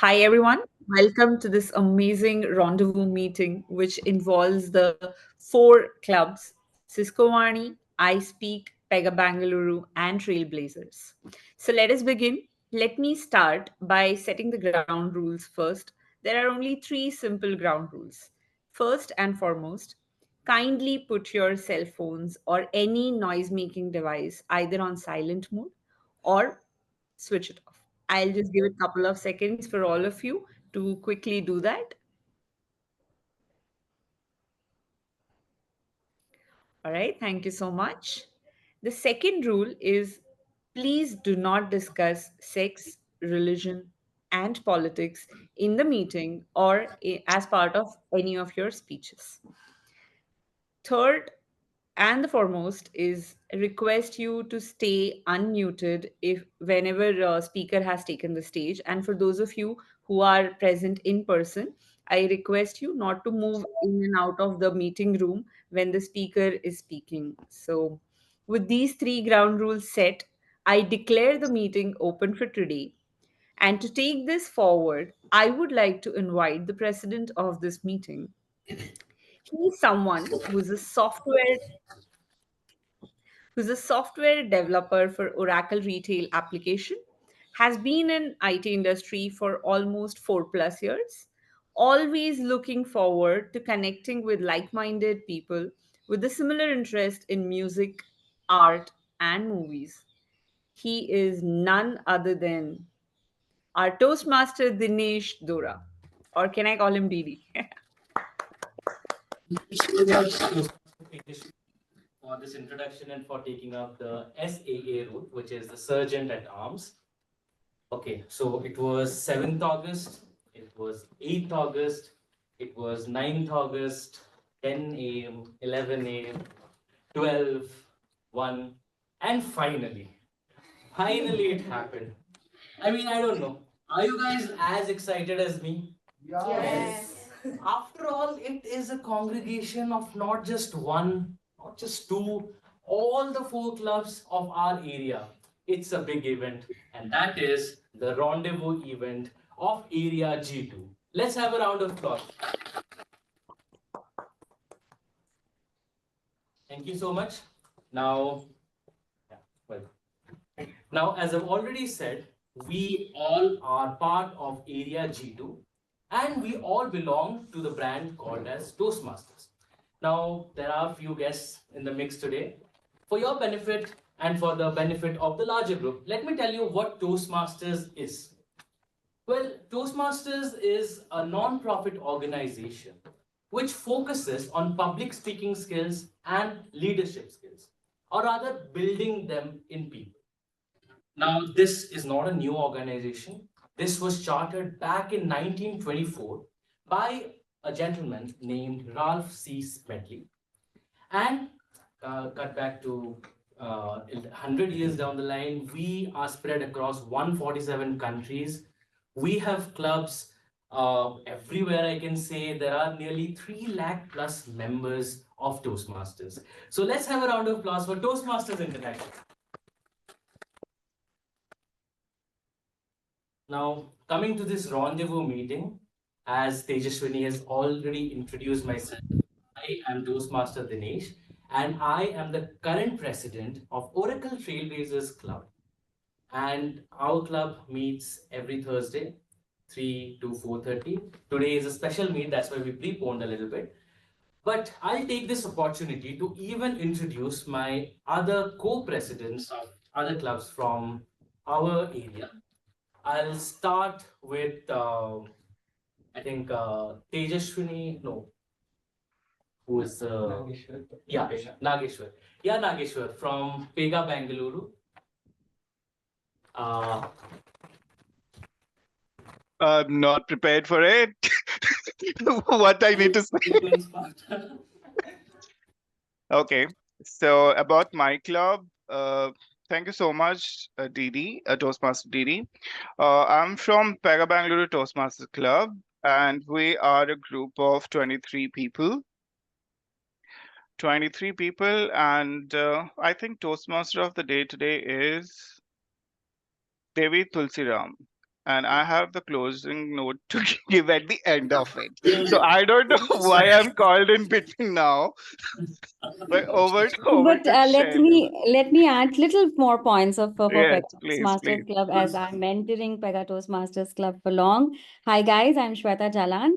Hi, everyone. Welcome to this amazing rendezvous meeting, which involves the four clubs Cisco Vani, ISpeak, Pega Bengaluru, and Trailblazers. So let us begin. Let me start by setting the ground rules first. There are only three simple ground rules. First and foremost, kindly put your cell phones or any noise making device either on silent mode or switch it off. I'll just give it a couple of seconds for all of you to quickly do that. All right, thank you so much. The second rule is please do not discuss sex, religion, and politics in the meeting or as part of any of your speeches. Third and the foremost is request you to stay unmuted if whenever a speaker has taken the stage, and for those of you who are present in person, I request you not to move in and out of the meeting room when the speaker is speaking. So with these three ground rules set, I declare the meeting open for today. And to take this forward, I would like to invite the president of this meeting. He is someone who's a software developer for Oracle retail application, has been in IT industry for almost 4 plus years, always looking forward to connecting with like-minded people with a similar interest in music, art, and movies. He is none other than our Toastmaster Dinesh Dora. Or can I call him Didi? For this introduction and for taking up the SAA role, which is the Sergeant at Arms. Okay, so it was 7th August, it was 8th August, it was 9th August, 10 a.m., 11 a.m., 12, 1, and finally it happened. I mean, I don't know. Are you guys as excited as me? Yes. After all, it is a congregation of not just one, not just two, all the four clubs of our area. It's a big event, and that is the rendezvous event of Area G2. Let's have a round of applause. Thank you so much. Now, yeah, well, now, as I've already said, we all are part of Area G2 and we all belong to the brand called as Toastmasters. Now, there are a few guests in the mix today. For your benefit and for the benefit of the larger group, let me tell you what Toastmasters is. Well, Toastmasters is a non-profit organization which focuses on public speaking skills and leadership skills, or rather building them in people. Now, this is not a new organization. This was chartered back in 1924 by a gentleman named Ralph C. Smedley. And cut back to 100 years down the line, we are spread across 147 countries. We have clubs everywhere. I can say there are nearly 3 lakh plus members of Toastmasters. So let's have a round of applause for Toastmasters International. Now, coming to this rendezvous meeting, as Tejaswini has already introduced myself, I am Toastmaster Dinesh, and I am the current president of Oracle Trailblazers Club. And our club meets every Thursday, 3 to 4:30. Today is a special meet, that's why we preponed a little bit. But I'll take this opportunity to even introduce my other co-presidents of other clubs from our area. I'll start with, I think, Tejaswini, no, who is, Nageshwar. Yeah, Nageshwar. Yeah, Nageshwar from Pega Bengaluru. Uh, I'm not prepared for it. What I need to say. sequence part. Okay. So about my club, thank you so much, Didi, Toastmaster Didi. I'm from Pega Bengaluru Toastmasters Club, and we are a group of 23 people. 23 people, and I think Toastmaster of the day today is Devi Thulasiram. and I have the closing note to give at the end of it. So I don't know why I'm called in between now. But over But to let Shailu. me add little more points of for Yes, Pega please, Toastmasters please. Club, as I'm mentoring Pega Toastmasters Club for long. Hi guys, I'm Shweta Jalan,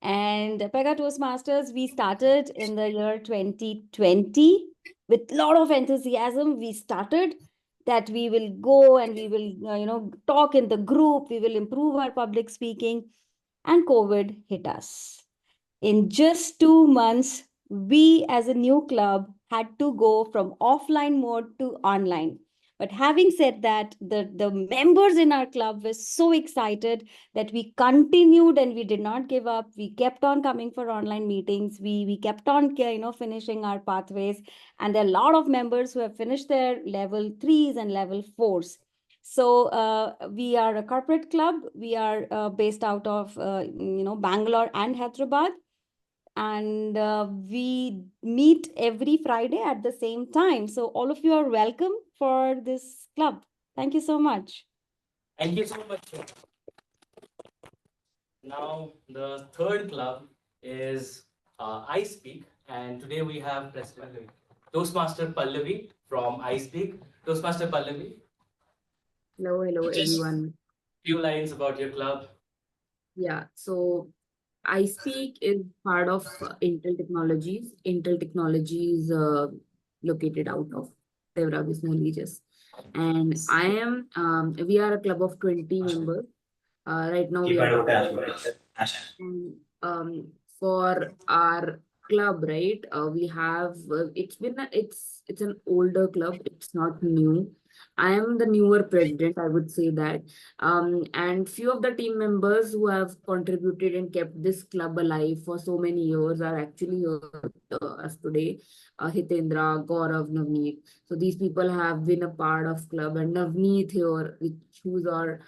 and Pega Toastmasters we started in the year 2020 with a lot of enthusiasm. We started that we will go and we will talk in the group, we will improve our public speaking, and COVID hit us. In just 2 months, we as a new club had to go from offline mode to online. But having said that, the members in our club were so excited that we continued and we did not give up. We kept on coming for online meetings. We kept on finishing our pathways. And there are a lot of members who have finished their level 3s and level 4s. So we are a corporate club. We are based out of Bangalore and Hyderabad, and we meet every Friday at the same time. So all of you are welcome for this club. Thank you so much. Thank you so much. Now, the third club is ISpeak, and today we have President Toastmaster Pallavi from ISpeak. Toastmaster Pallavi. Hello, Just everyone. few lines about your club. Yeah, so ISpeak is part of Intel Technologies. Intel Technologies located out of Devra Villages. And we are a club of 20 members. Right now we are and, for our club, right? We have it's an older club. It's not new. I am the newer president, I would say that. And few of the team members who have contributed and kept this club alive for so many years are actually here with us today. Hitendra, Gaurav, Navneet. So these people have been a part of club, and Navneet here, who's our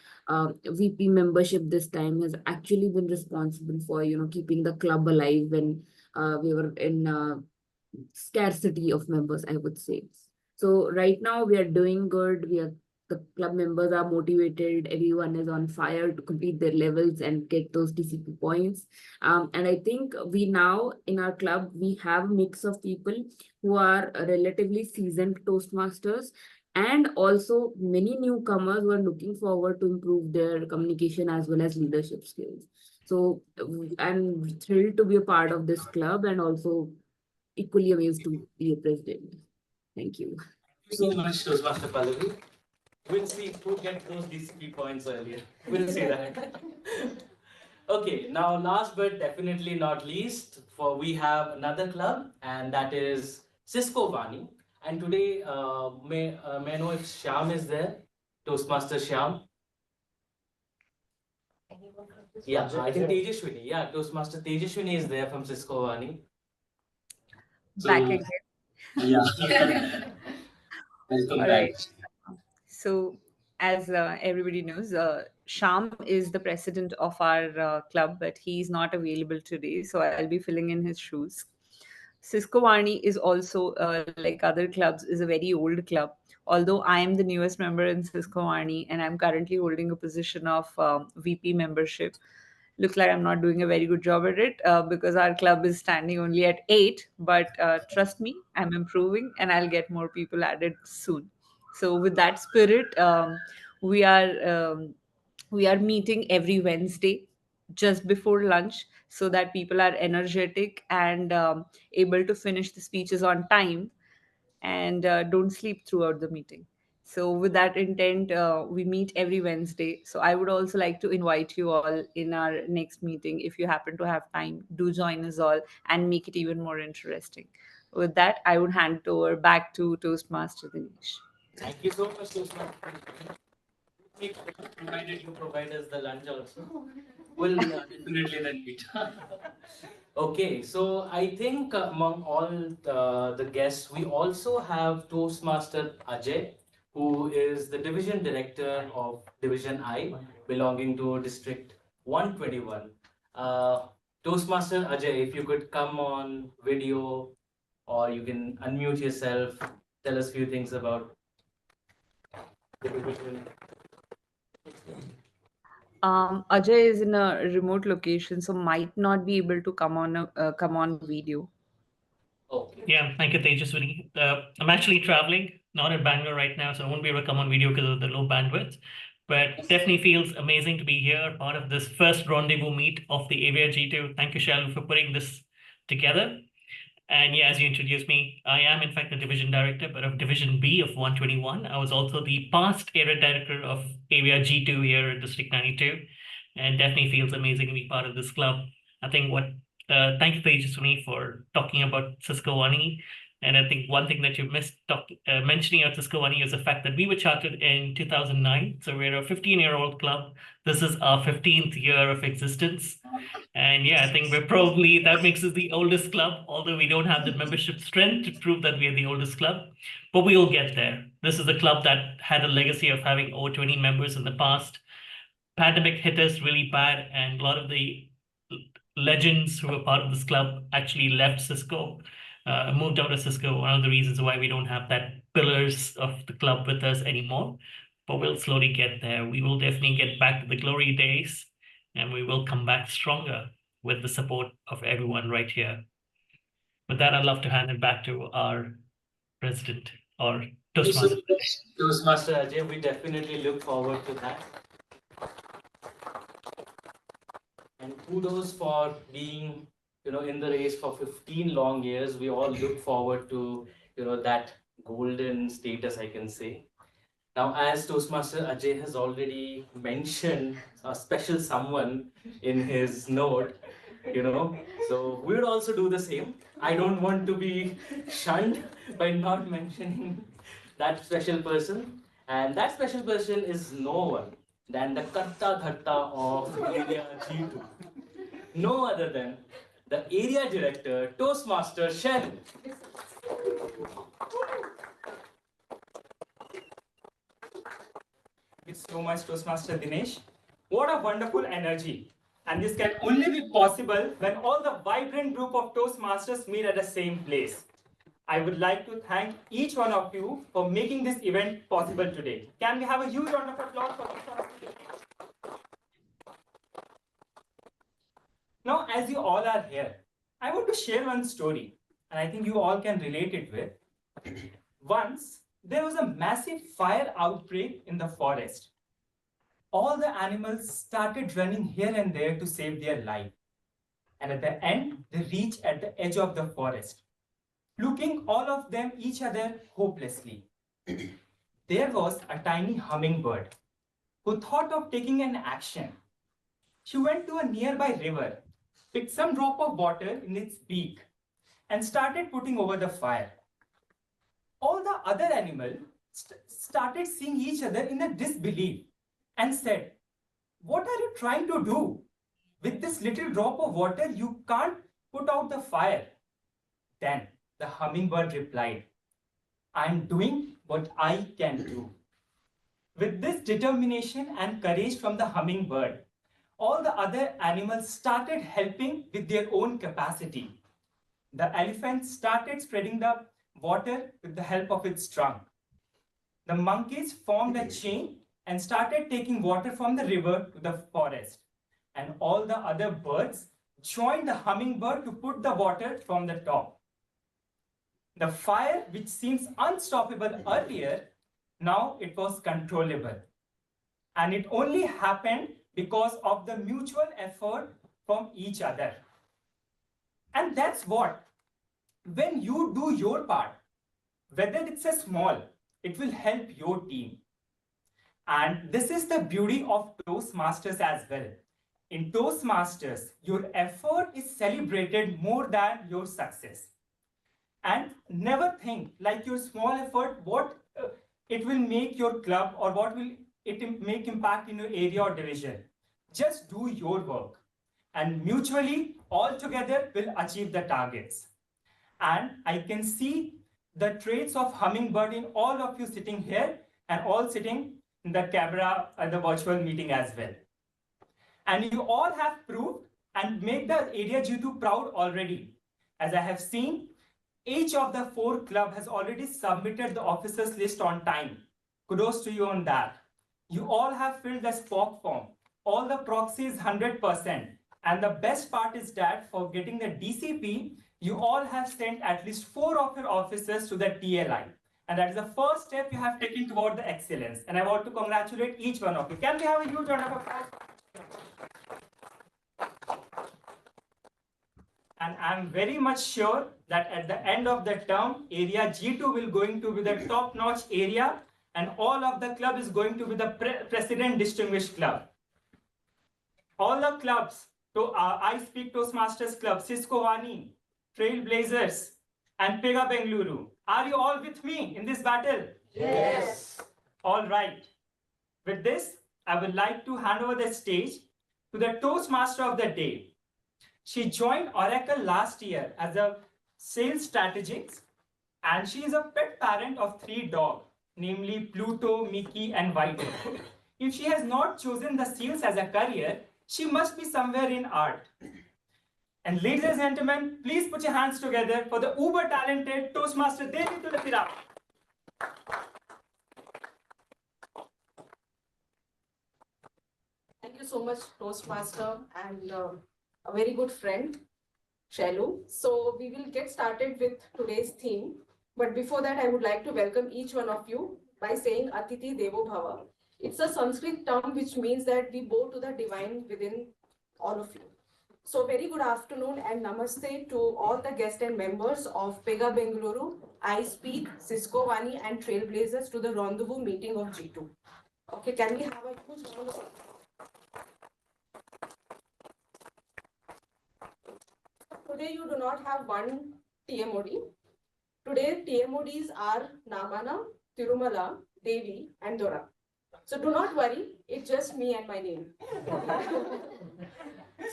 VP membership this time, has actually been responsible for keeping the club alive when we were in scarcity of members, I would say. So right now we are doing good. The club members are motivated. Everyone is on fire to complete their levels and get those TCP points. And I think we now in our club we have a mix of people who are relatively seasoned Toastmasters, and also many newcomers who are looking forward to improve their communication as well as leadership skills. So I'm thrilled to be a part of this club, and also equally amazed to be a president. Thank you. Thank you so much, Toastmaster Pallavi. We'll see who gets those DCP points earlier. We'll see that. Okay, now last but definitely not least, for we have another club, and that is Cisco Vani. And today, may I know if Shyam is there? Toastmaster Shyam. Yeah, I think Tejaswini. Yeah, Toastmaster Tejaswini is there from Cisco Vani. Back again. Yeah. Welcome All back. right. So, as everybody knows, Sham is the president of our club, but he's not available today. So, I'll be filling in his shoes. Cisco Varni is also, like other clubs, is a very old club. Although I am the newest member in Cisco Varni and I'm currently holding a position of VP membership, looks like I'm not doing a very good job at it because our club is standing only at 8. But trust me, I'm improving and I'll get more people added soon. So with that spirit, we are we are meeting every Wednesday just before lunch so that people are energetic and able to finish the speeches on time and don't sleep throughout the meeting. So, with that intent, we meet every Wednesday. So, I would also like to invite you all in our next meeting. If you happen to have time, do join us all and make it even more interesting. With that, I would hand it over back to Toastmaster Dinesh. Thank you so much, Toastmaster. Provided you provide us the lunch also. We'll definitely then meet. Okay, so I think among all the guests, we also have Toastmaster Ajay, who is the division director of Division I, belonging to District 121. Toastmaster Ajay, if you could come on video or you can unmute yourself, tell us a few things about the division. Ajay is in a remote location, so might not be able to come on video. Okay. Yeah, thank you, Tejaswini. I'm actually traveling, not in Bangalore right now, so I won't be able to come on video because of the low bandwidth. But definitely feels amazing to be here, part of this first rendezvous meet of the Avia G2. Thank you, Shailu, for putting this together. And yeah, as you introduced me, I am in fact the division director, but of Division B of 121. I was also the past area director of Avia G2 here at District 92, and definitely feels amazing to be part of this club. I think thank you, Tejaswini, for talking about Cisco Vani. And I think one thing that you missed mentioning at Cisco Vani is the fact that we were chartered in 2009. So we're a 15-year-old club. This is our 15th year of existence. And yeah, I think that makes us the oldest club, although we don't have the membership strength to prove that we are the oldest club. But we will get there. This is a club that had a legacy of having over 20 members in the past. Pandemic hit us really bad, and a lot of the legends who were part of this club actually left Cisco, moved out of Cisco. One of the reasons why we don't have that pillars of the club with us anymore. But we'll slowly get there. We will definitely get back to the glory days, and we will come back stronger with the support of everyone right here. With that, I'd love to hand it back to our president or Toastmaster. Toastmaster Ajay, we definitely look forward to that. And kudos for being, in the race for 15 long years. We all look forward to, that golden status, I can say. Now, as Toastmaster Ajay has already mentioned a special someone in his note, so we would also do the same. I don't want to be shunned by not mentioning that special person. And that special person is no one than the Karta Dharta of Area G2. No other than the Area Director, Toastmaster Shailu. Thank you so much, Toastmaster Dinesh. What a wonderful energy. And this can only be possible when all the vibrant group of Toastmasters meet at the same place. I would like to thank each one of you for making this event possible today. Can we have a huge round of applause for this? Now, as you all are here, I want to share one story, and I think you all can relate it with. Once, there was a massive fire outbreak in the forest. All the animals started running here and there to save their life. And at the end, they reached at the edge of the forest, looking all of them each other hopelessly. There was a tiny hummingbird who thought of taking an action. She went to a nearby river, picked some drop of water in its beak, and started putting over the fire. All the other animals started seeing each other in a disbelief and said, "What are you trying to do? With this little drop of water, you can't put out the fire." Then the hummingbird replied, "I'm doing what I can do." With this determination and courage from the hummingbird, all the other animals started helping with their own capacity. The elephant started spreading the water with the help of its trunk. The monkeys formed a chain and started taking water from the river to the forest. And all the other birds joined the hummingbird to put the water from the top. The fire, which seems unstoppable earlier, now it was controllable. And it only happened because of the mutual effort from each other. And that's what, when you do your part, whether it's a small, it will help your team. And this is the beauty of Toastmasters as well. In Toastmasters, your effort is celebrated more than your success. And never think like your small effort, what it will make your club or what will it make impact in your area or division. Just do your work and mutually all together will achieve the targets. And I can see the traits of hummingbird in all of you sitting here and all sitting in the camera at the virtual meeting as well. And you all have proved and make the Area G2 proud already. As I have seen, each of the 4 club has already submitted the officers list on time. Kudos to you on that. You all have filled the SPOC form. all the proxies 100%. And the best part is that for getting the DCP, you all have sent at least 4 of your officers to the TLI. And that is the first step you have taken toward the excellence. And I want to congratulate each one of you. Can we have a huge round of applause? And I'm very much sure that at the end of the term, area G2 will going to be the top-notch area, and all of the club is going to be the President Distinguished Club. All the clubs, ISpeak Toastmasters Club, Cisco Vani, Trailblazers, and Pega Bengaluru. Are you all with me in this battle? Yes. All right. With this, I would like to hand over the stage to the Toastmaster of the day. She joined Oracle last year as a sales strategist, and she is a pet parent of 3 dogs, namely Pluto, Mickey, and Whitey. If she has not chosen the sales as a career, she must be somewhere in art. And ladies and gentlemen, please put your hands together for the uber talented Toastmaster Devi Thulasiram. Thank you so much, Toastmaster, and a very good friend, Shailu. So we will get started with today's theme. But before that, I would like to welcome each one of you by saying Atiti Devo Bhava. It's a Sanskrit term which means that we bow to the divine within all of you. So very good afternoon and namaste to all the guests and members of Pega Bengaluru, ISpeak, Cisco Vani, and Trailblazers to the Rendezvous Meeting of G2. Okay, can we have a huge round of applause? Today you do not have one TMOD. Today TMODs are Namana, Tirumala, Devi, and Dora. So do not worry, it's just me and my name.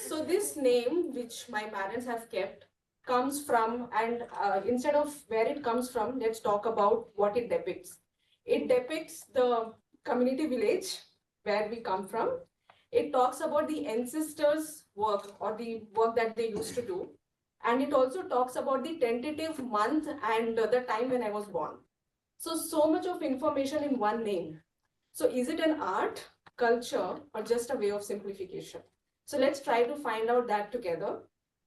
So this name, which my parents have kept, comes from, and instead of where it comes from, let's talk about what it depicts. It depicts the community village where we come from. It talks about the ancestors' work or the work that they used to do. And it also talks about the tentative month and the time when I was born. So much of information in one name. So is it an art, culture, or just a way of simplification? So let's try to find out that together.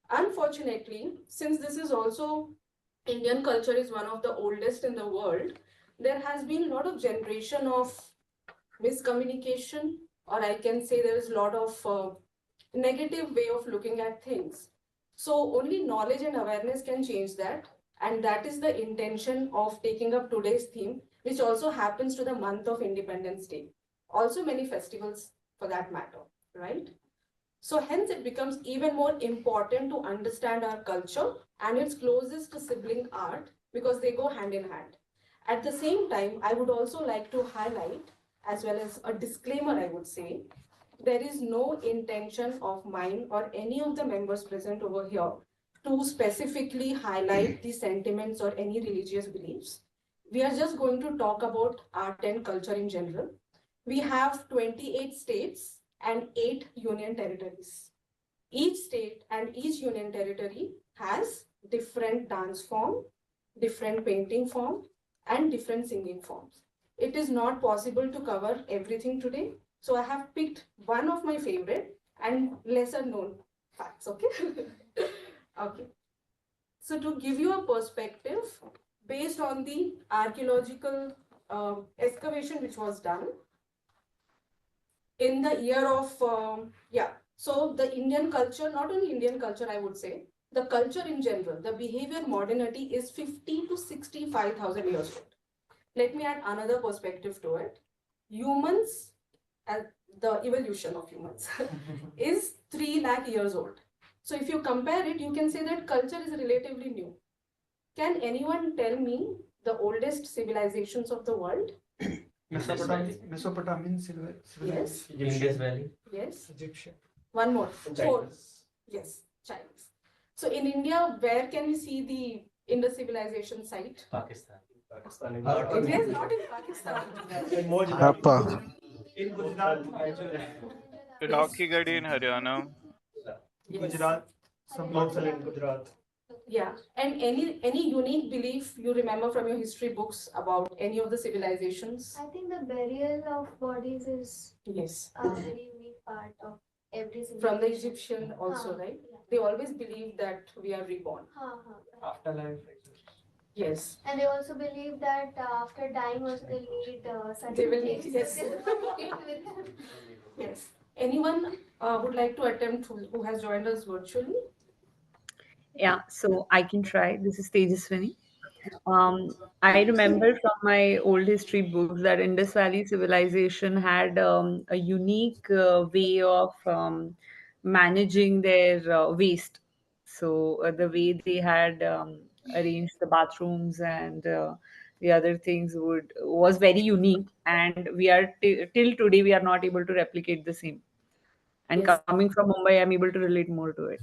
Unfortunately, since this is also Indian culture is one of the oldest in the world, there has been a lot of generation of miscommunication, or I can say there is a lot of negative way of looking at things. So only knowledge and awareness can change that. And that is the intention of taking up today's theme, which also happens to the month of Independence Day. Also many festivals for that matter, right? So hence it becomes even more important to understand our culture and its closest to sibling art because they go hand in hand. At the same time, I would also like to highlight, as well as a disclaimer, I would say, there is no intention of mine or any of the members present over here to specifically highlight the sentiments or any religious beliefs. We are just going to talk about art and culture in general. We have 28 states and 8 union territories. Each state and each union territory has different dance form, different painting form, and different singing forms. It is not possible to cover everything today. So I have picked one of my favorite and lesser known facts, okay? Okay. So to give you a perspective, based on the archaeological excavation which was done in the year of, so the Indian culture, not only Indian culture, I would say, the culture in general, the behavior modernity is 50 to 65,000 years old. Let me add another perspective to it. Humans, the evolution of humans is 3 lakh years old. So if you compare it, you can say that culture is relatively new. Can anyone tell me the oldest civilizations of the world? Mesopotamian civilization. Yes. Indus Valley. Yes. Egyptian. One more. Four. Chinese. Yes, Chinese. So in India, where can we see the Indus civilization site? Pakistan. It is not in Pakistan. Harappa. In Gujarat. Rocky Gadi in Haryana. Yes. Gujarat. Some parts are in Gujarat. Yeah, and any unique belief you remember from your history books about any of the civilizations? I think the burial of bodies is Yes. very unique. part of every single From the nation. Egyptian also, हाँ, right? yeah. They always believe that we are reborn. हाँ, हाँ. Afterlife. Yes. And they also believe that after dying also they'll meet certain They will things. meet, yes. So they'll communicate with them. Yes. Anyone would like to attempt who has joined us virtually? Yeah, so I can try. This is Tejaswini. I remember from my old history books that Indus Valley civilization had a unique way of managing their waste. So the way they had arranged the bathrooms and the other things would was very unique, and we are till today we are not able to replicate the same. And Yes. coming from Mumbai, I'm able to relate more to it.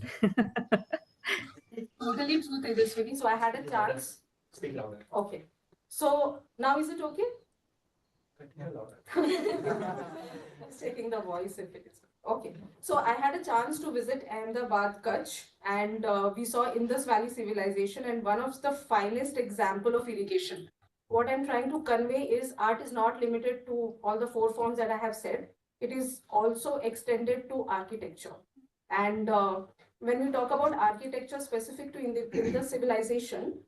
Totally true, Tejaswini. So I had a chance. Speak louder. Okay. So now is it okay? Just checking the voice if it is. Okay. So I had a chance to visit Ahmedabad, Kutch, and we saw Indus Valley civilization and one of the finest example of irrigation. What I'm trying to convey is art is not limited to all the 4 forms that I have said. It is also extended to architecture. And when we talk about architecture specific to Indus civilization,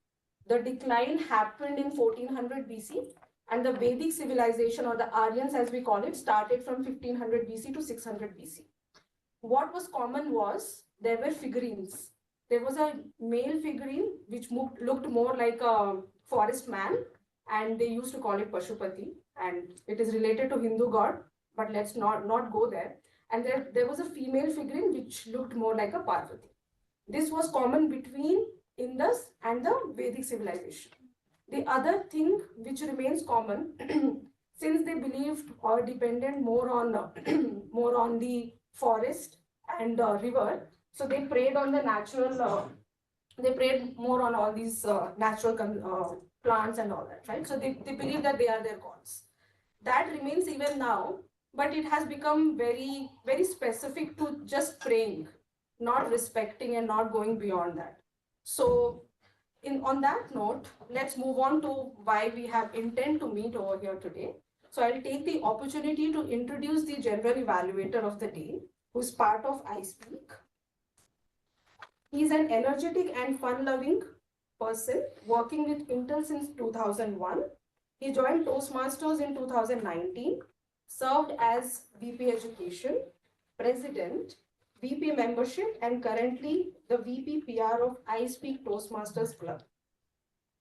the decline happened in 1400 BC, and the Vedic civilization, or the Aryans as we call it, started from 1500 BC to 600 BC. What was common was there were figurines. There was a male figurine which looked more like a forest man, and they used to call it Pashupati, and it is related to Hindu god, but let's not go there. And there was a female figurine which looked more like a Parvati. This was common between Indus and the Vedic civilization. The other thing which remains common, since they believed or depended more on the forest and river, so they preyed on the natural. They preyed more on all these natural plants and all that, right? So they believe that they are their gods. That remains even now, but it has become very, very specific to just praying, not respecting and not going beyond that. So on that note, let's move on to why we have intent to meet over here today. So I'll take the opportunity to introduce the general evaluator of the day, who's part of ISpeak. He's an energetic and fun-loving person working with Intel since 2001. He joined Toastmasters in 2019, served as VP Education, President, VP Membership, and currently the VP PR of ISpeak Toastmasters Club.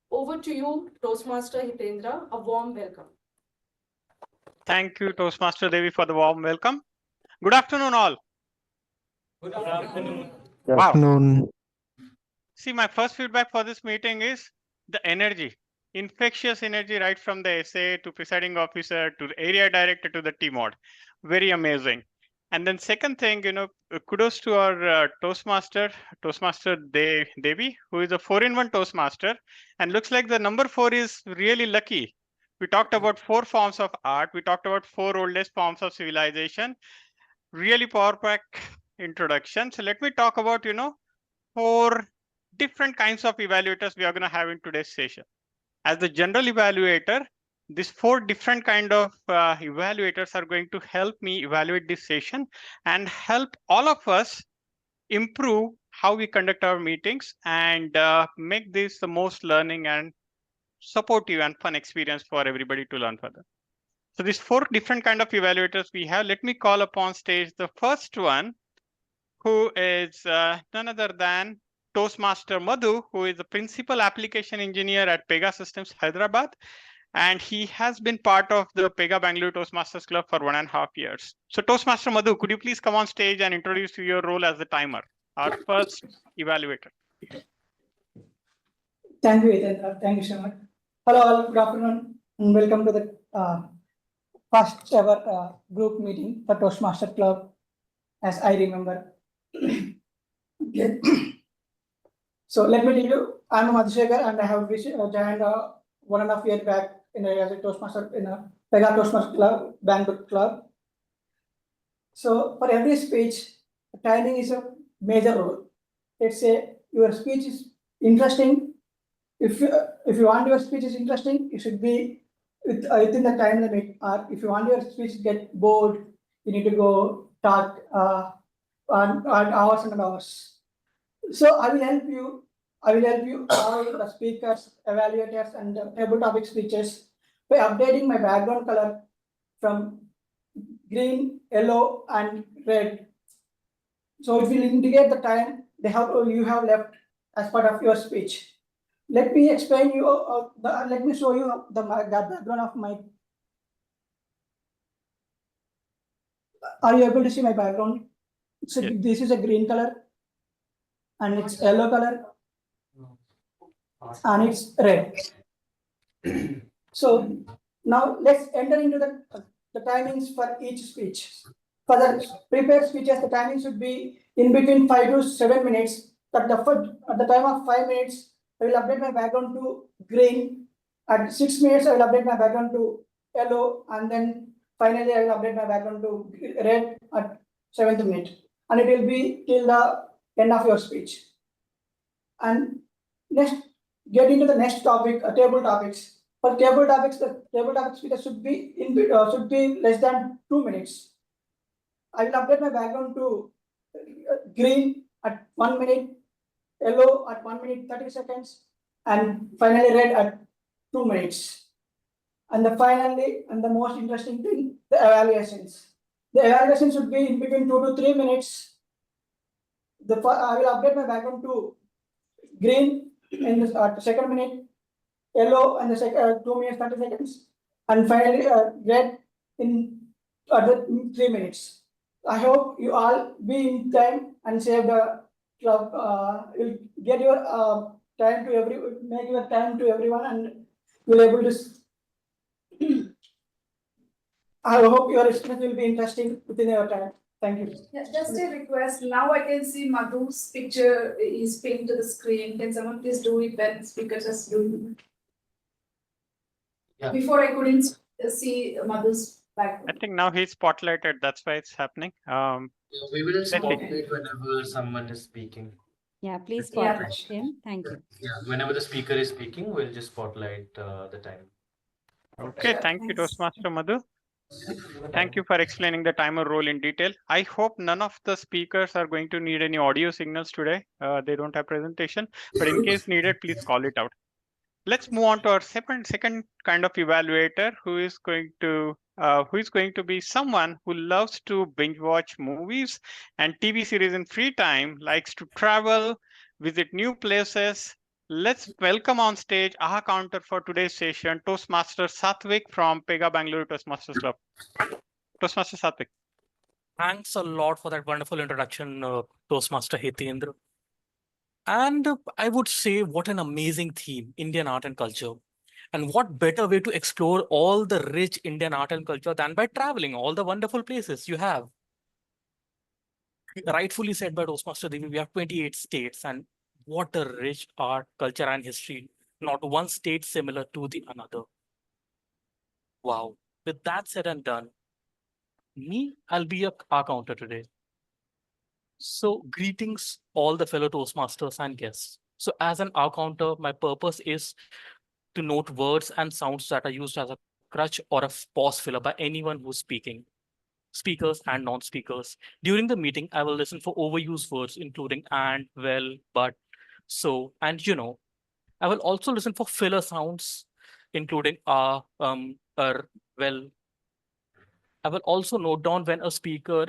Over to you, Toastmaster Hitendra. A warm welcome. Thank you, Toastmaster Devi, for the warm welcome. Good afternoon, all. Good afternoon. Good Wow. afternoon. See, my first feedback for this meeting is the energy, infectious energy, right from the SA to presiding officer to the area director to the TMOD. Very amazing. And then second thing, kudos to our Toastmaster Devi, who is a 4-in-1 Toastmaster. And looks like the number 4 is really lucky. We talked about 4 forms of art. We talked about 4 oldest forms of civilization. Really power pack introduction. So let me talk about, 4 different kinds of evaluators we are going to have in today's session. As the general evaluator, these 4 different kind of evaluators are going to help me evaluate this session and help all of us improve how we conduct our meetings and make this the most learning and supportive and fun experience for everybody to learn further. So these 4 different kind of evaluators we have. Let me call upon stage the first one, who is none other than Toastmaster Madhu, who is the Principal Application Engineer at Pega Systems, Hyderabad. And he has been part of the Pega Bengaluru Toastmasters Club for 1.5 years. So Toastmaster Madhu, could you please come on stage and introduce your role as the timer, our first evaluator? Thank you, Hitendra. Thank you so much. Hello, all. Good afternoon, and welcome to the first ever group meeting for Toastmasters Club, as I remember. Okay. So let me tell you, I'm Madhu and I have joined 1.5 years back as a Toastmaster in a Pega Toastmasters Club, Bangalore Club. So for every speech, timing is a major role. Let's say your speech is interesting. If you want your speech is interesting, it should be within the time limit. Or if you want your speech to get bored, you need to go talk on hours and hours. So I will help you. I will help you all the speakers, evaluators, and table topic speeches by updating my background color from green, yellow, and red. So it will indicate the time you have left as part of your speech. Let me explain you. Let me show you the background of my. Are you able to see my background? So Yes. this is a green color, and it's yellow color, and it's red. So now let's enter into the timings for each speech. For the prepared speeches, the timing should be in between 5 to 7 minutes. At the time of 5 minutes, I will update my background to green. At 6 minutes, I will update my background to yellow, and then finally I will update my background to red at 7th minute. And it will be till the end of your speech. And next, get into the next topic, table topics. For table topics, the table topic speaker should be less than 2 minutes. I will update my background to green at 1 minute, yellow at 1 minute 30 seconds, and finally red at 2 minutes. And finally, and the most interesting thing, the evaluations. The evaluation should be in between 2 to 3 minutes. I will update my background to green in the 2nd minute, yellow in the 2 minutes 30 seconds, and finally red in the 3 minutes. I hope you all be in time and save the club. You'll get your time to make your time to everyone, and you'll able to. I hope your experience will be interesting within your time. Thank you. Yeah, just a request. Now I can see Madhu's picture is pinned to the screen. Can someone please do it when speaker just do it? Yeah. Before I couldn't see Madhu's background. I think now he's spotlighted. That's why it's happening. We will let's see. spotlight whenever someone is speaking. Yeah, please Yeah. spotlight him. Thank you. Yeah, whenever the speaker is speaking, we'll just spotlight the time. Okay, Sure, thank you, thanks. Toastmaster Madhu. Thank you for explaining the timer role in detail. I hope none of the speakers are going to need any audio signals today. They don't have presentation, but in case needed, please call it out. Let's move on to our second kind of evaluator, who is going to be someone who loves to binge watch movies and TV series in free time, likes to travel, visit new places. Let's welcome on stage our counter for today's session, Toastmaster Satvik from Pega Bengaluru Toastmasters Club. Toastmaster Satvik. Thanks a lot for that wonderful introduction, Toastmaster Hitendra. And I would say what an amazing theme, Indian art and culture. And what better way to explore all the rich Indian art and culture than by traveling all the wonderful places you have. Rightfully said by Toastmaster Devi, we have 28 states, and what a rich art, culture, and history. Not one state similar to the another. Wow. With that said and done, I'll be our counter today. So greetings all the fellow Toastmasters and guests. So as an R counter, my purpose is to note words and sounds that are used as a crutch or a pause filler by anyone who's speaking, speakers and non-speakers. During the meeting, I will listen for overused words, including and, well, but, so, and you know. I will also listen for filler sounds, including well. I will also note down when a speaker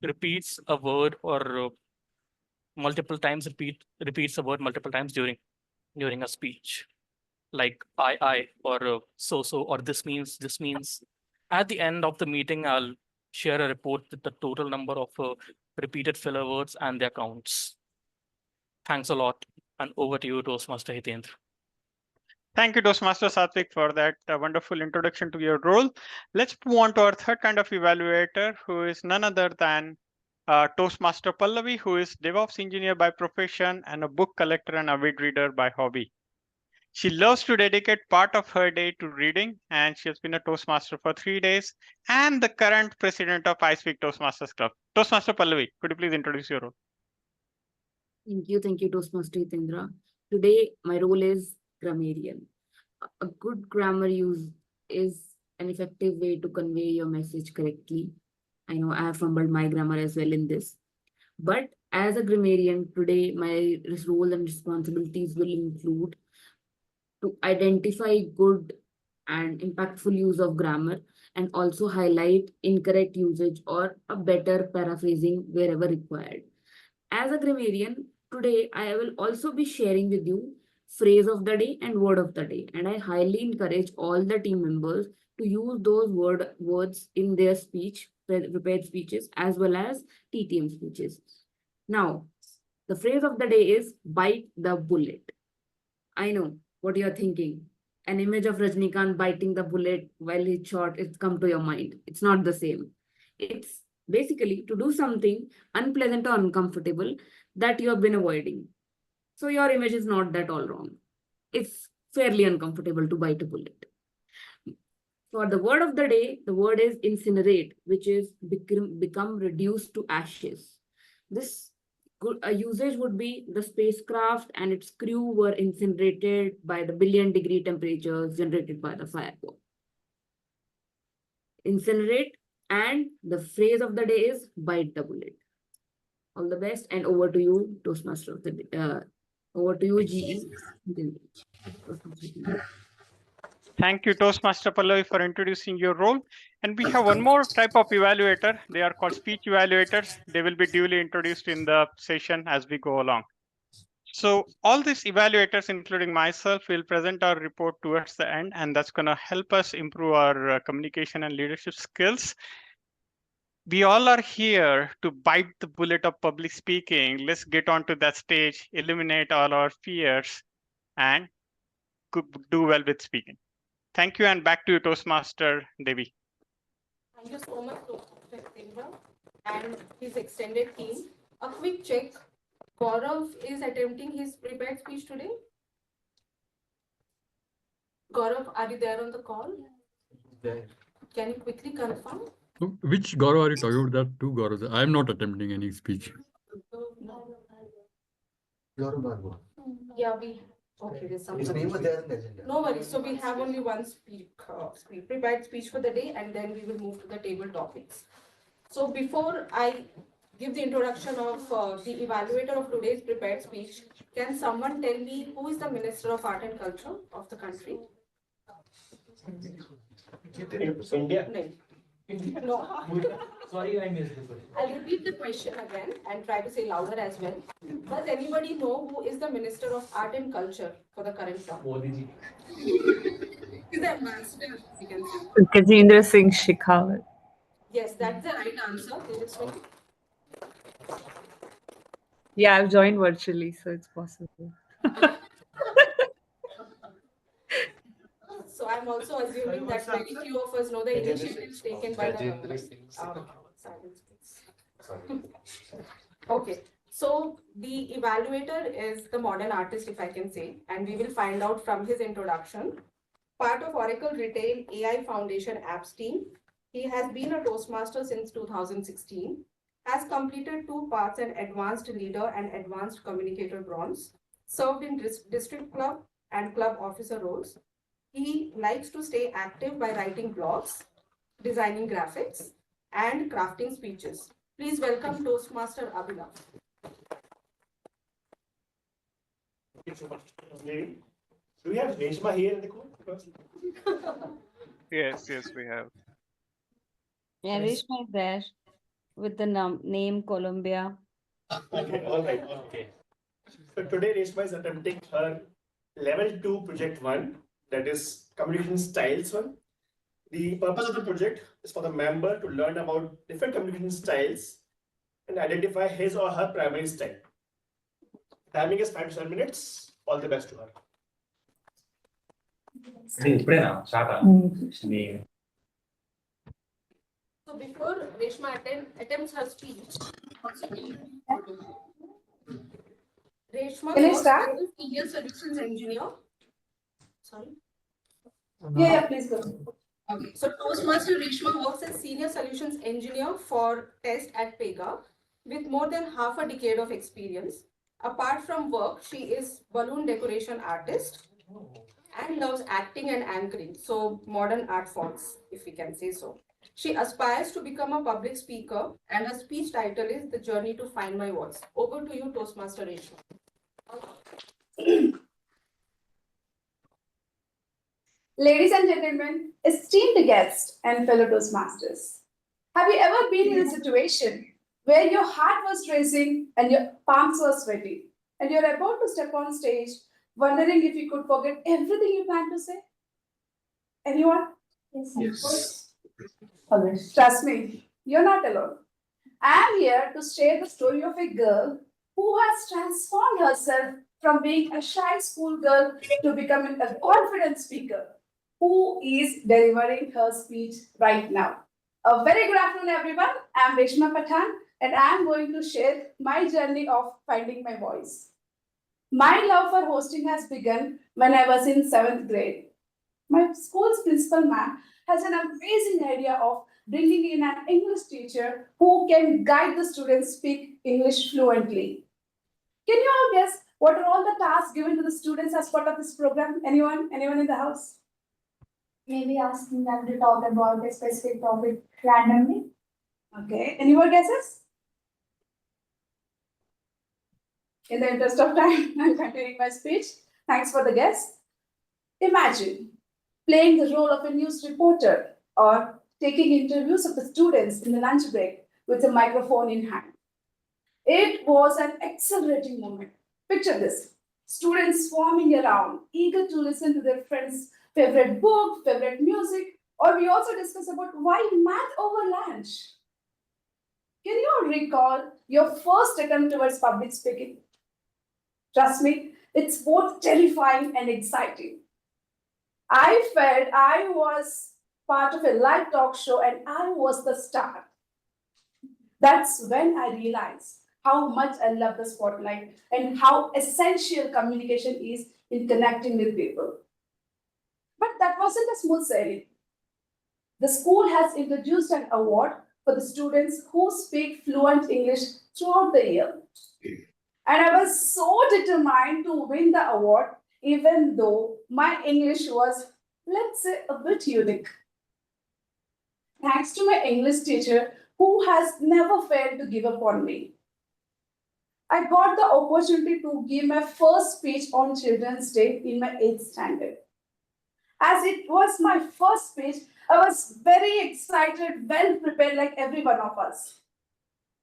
repeats a word or multiple times repeats a word multiple times during a speech, like I or so or this means. At the end of the meeting, I'll share a report with the total number of repeated filler words and their counts. Thanks a lot, and over to you, Toastmaster Hitendra. Thank you, Toastmaster Satvik, for that wonderful introduction to your role. Let's move on to our third kind of evaluator, who is none other than Toastmaster Pallavi, who is DevOps engineer by profession and a book collector and avid reader by hobby. She loves to dedicate part of her day to reading, and she has been a Toastmaster for 3 days and the current president of ISpeak Toastmasters Club. Toastmaster Pallavi, could you please introduce your role? Thank you, Toastmaster Hitendra. Today, my role is Grammarian. A good grammar use is an effective way to convey your message correctly I know I have fumbled my grammar as well in this. But as a grammarian today, my role and responsibilities will include to identify good and impactful use of grammar and also highlight incorrect usage or a better paraphrasing wherever required. As a grammarian, today I will also be sharing with you phrase of the day and word of the day. And I highly encourage all the team members to use those words in their speech, prepared speeches, as well as TTM speeches. Now, the phrase of the day is bite the bullet. I know what you're thinking. An image of Rajnikant biting the bullet while he's shot, it's come to your mind. It's not the same. It's basically to do something unpleasant or uncomfortable that you have been avoiding. So your image is not that all wrong. It's fairly uncomfortable to bite a bullet. For the word of the day, the word is incinerate, which is become reduced to ashes. This usage would be the spacecraft and its crew were incinerated by the billion-degree temperatures generated by the fireball. Incinerate, and the phrase of the day is bite the bullet. All the best, and over to you, Toastmaster of the day. Over to you, GE. Thank you, Toastmaster Pallavi, for introducing your role. And we have one more type of evaluator. They are called speech evaluators. They will be duly introduced in the session as we go along. So all these evaluators, including myself, will present our report towards the end, and that's going to help us improve our communication and leadership skills. We all are here to bite the bullet of public speaking. Let's get onto that stage, eliminate all our fears, and do well with speaking. Thank you, and back to you, Toastmaster Devi. Thank you so much, Hitendra and his extended team. A quick check. Gaurav is attempting his prepared speech today. Gaurav, are you there on the call? There. Can you quickly confirm? Which Gaurav are you talking about? There are two Gauravs. I am not attempting any speech. Yeah, okay, there's some. His name was there in the agenda. No worries. So we have only one prepared speech for the day, and then we will move to the table topics. So before I give the introduction of the evaluator of today's prepared speech, can someone tell me who is the Minister of Art and Culture of the country? India. No. Sorry, I missed it. I'll repeat the question again and try to say louder as well. Does anybody know who is the Minister of Art and Culture for the current term? Modi ji. He's the ambassador, you can say. Gajendra Singh Shekhawat. Yes, that's the right answer. Tejaswini. Yeah, I've joined virtually, so it's possible. So I'm also assuming that very few of us know the initiatives taken by the silence, please. Okay, so the evaluator is the modern artist, if I can say, and we will find out from his introduction. Part of Oracle Retail AI Foundation Apps team, he has been a Toastmaster since 2016, has completed 2 paths in Advanced Leader and Advanced Communicator Bronze, served in District Club and Club Officer roles. He likes to stay active by writing blogs, designing graphics, and crafting speeches. Please welcome Toastmaster Abhinav. Thank you so much, Devi. Do we have Reshma here in the call? Yes, we have. Yeah, Reshma is there with the name Columbia. Okay, all right. Okay. So today Reshma is attempting her level 2 project 1, that is communication styles 1. The purpose of the project is for the member to learn about different communication styles and identify his or her primary style. Timing is 5 to 7 minutes. All the best to her. So before Reshma attempts her speech, Reshma works as a senior solutions engineer. Sorry. Yeah, please go. Okay, so Toastmaster Reshma works as senior solutions engineer for test at Pega with more than half a decade of experience. Apart from work, she is balloon decoration artist and loves acting and anchoring, so modern art forms, if we can say so. She aspires to become a public speaker, and her speech title is The Journey to Find My Voice. Over to you, Toastmaster Reshma. Ladies and gentlemen, esteemed guests and fellow Toastmasters, have you ever been in a situation where your heart was racing and your palms were sweaty, and you're about to step on stage, wondering if you could forget everything you planned to say? Anyone? Yes. Always. Trust me, you're not alone. I'm here to share the story of a girl who has transformed herself from being a shy schoolgirl to becoming a confident speaker who is delivering her speech right now. A very good afternoon, everyone. I'm Reshma Pathan, and I'm going to share my journey of finding my voice. My love for hosting has begun when I was in 7th grade. My school's principal ma'am has an amazing idea of bringing in an English teacher who can guide the students speak English fluently. Can you all guess what are all the tasks given to the students as part of this program? Anyone? Anyone in the house? Maybe asking them to talk about a specific topic randomly. Okay. Any more guesses? In the interest of time, I'm continuing my speech. Thanks for the guess. Imagine playing the role of a news reporter or taking interviews of the students in the lunch break with a microphone in hand. It was an exhilarating moment. Picture this. Students swarming around, eager to listen to their friends' favorite book, favorite music, or we also discuss about why math over lunch. Can you all recall your first attempt towards public speaking? Trust me, it's both terrifying and exciting. I felt I was part of a live talk show and I was the star. That's when I realized how much I love the spotlight and how essential communication is in connecting with people. But that wasn't a smooth sailing. The school has introduced an award for the students who speak fluent English throughout the year. And I was so determined to win the award, even though my English was, let's say, a bit unique. Thanks to my English teacher, who has never failed to give up on me, I got the opportunity to give my first speech on Children's Day in my 8th standard. As it was my first speech, I was very excited, well prepared like every one of us.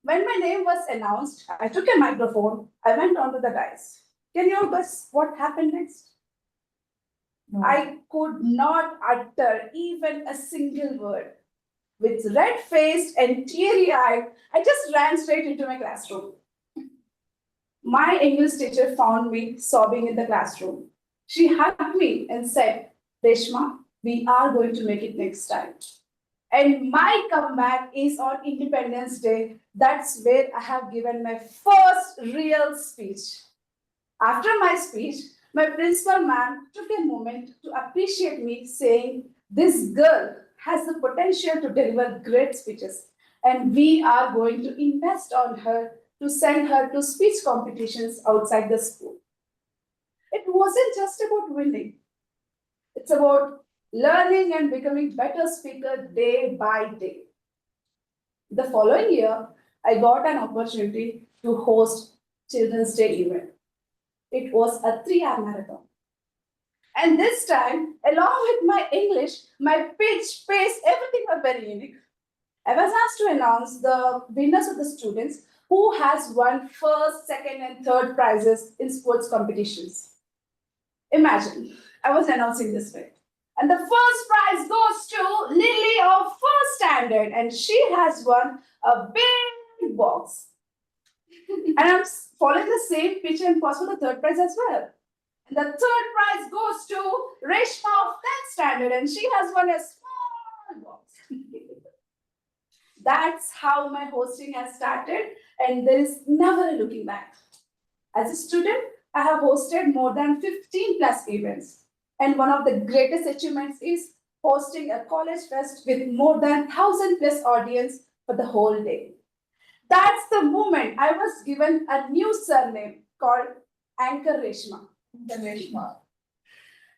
When my name was announced, I took a microphone, I went onto the dais. Can you all guess what happened next? No. I could not utter even a single word. With red-faced and teary-eyed, I just ran straight into my classroom. My English teacher found me sobbing in the classroom. She hugged me and said, Reshma, we are going to make it next time. And my comeback is on Independence Day. That's where I have given my first real speech. After my speech, my principal ma'am took a moment to appreciate me, saying, this girl has the potential to deliver great speeches, and we are going to invest on her to send her to speech competitions outside the school. It wasn't just about winning. It's about learning and becoming better speaker day by day. The following year, I got an opportunity to host Children's Day event. It was a 3-hour marathon. And this time, along with my English, my pitch, pace, everything was very unique. I was asked to announce the winners of the students who has won first, second, and third prizes in sports competitions. Imagine, I was announcing this way. And the first prize goes to Lily of first standard, and she has won a big box. And I'm following the same pitch and pause for the third prize as well. And the third prize goes to Reshma of 10th standard, and she has won a small box. That's how my hosting has started, and there is never a looking back. As a student, I have hosted more than 15 plus events. And one of the greatest achievements is hosting a college fest with more than 1,000 plus audience for the whole day. That's the moment I was given a new surname called Anchor Reshma.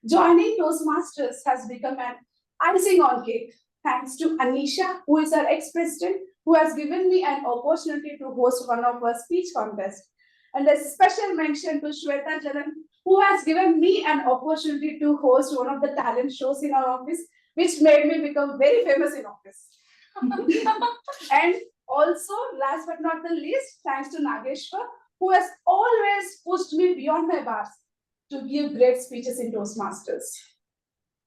Joining Toastmasters has become an icing on cake. Thanks to Anisha, who is our ex-president, who has given me an opportunity to host one of our speech contests. And a special mention to Shweta Jalan, who has given me an opportunity to host one of the talent shows in our office, which made me become very famous in office. And also, last but not the least, thanks to Nageshwar, who has always pushed me beyond my bars to give great speeches in Toastmasters.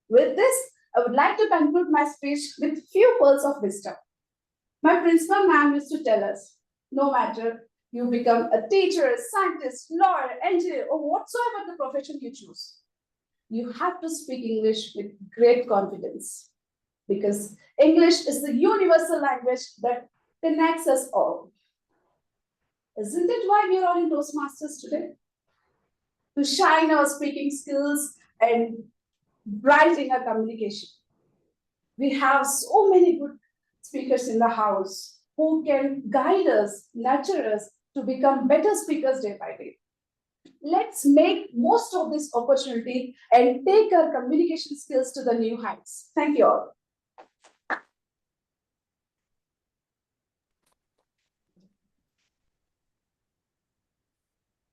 With this, I would like to conclude my speech with few pearls of wisdom. My principal ma'am used to tell us, no matter you become a teacher, scientist, lawyer, engineer, or whatsoever the profession you choose, you have to speak English with great confidence, because English is the universal language that connects us all. Isn't it why we are all in Toastmasters today? To shine our speaking skills and brighten our communication. We have so many good speakers in the house who can guide us, nurture us to become better speakers day by day. Let's make most of this opportunity and take our communication skills to the new heights. Thank you all.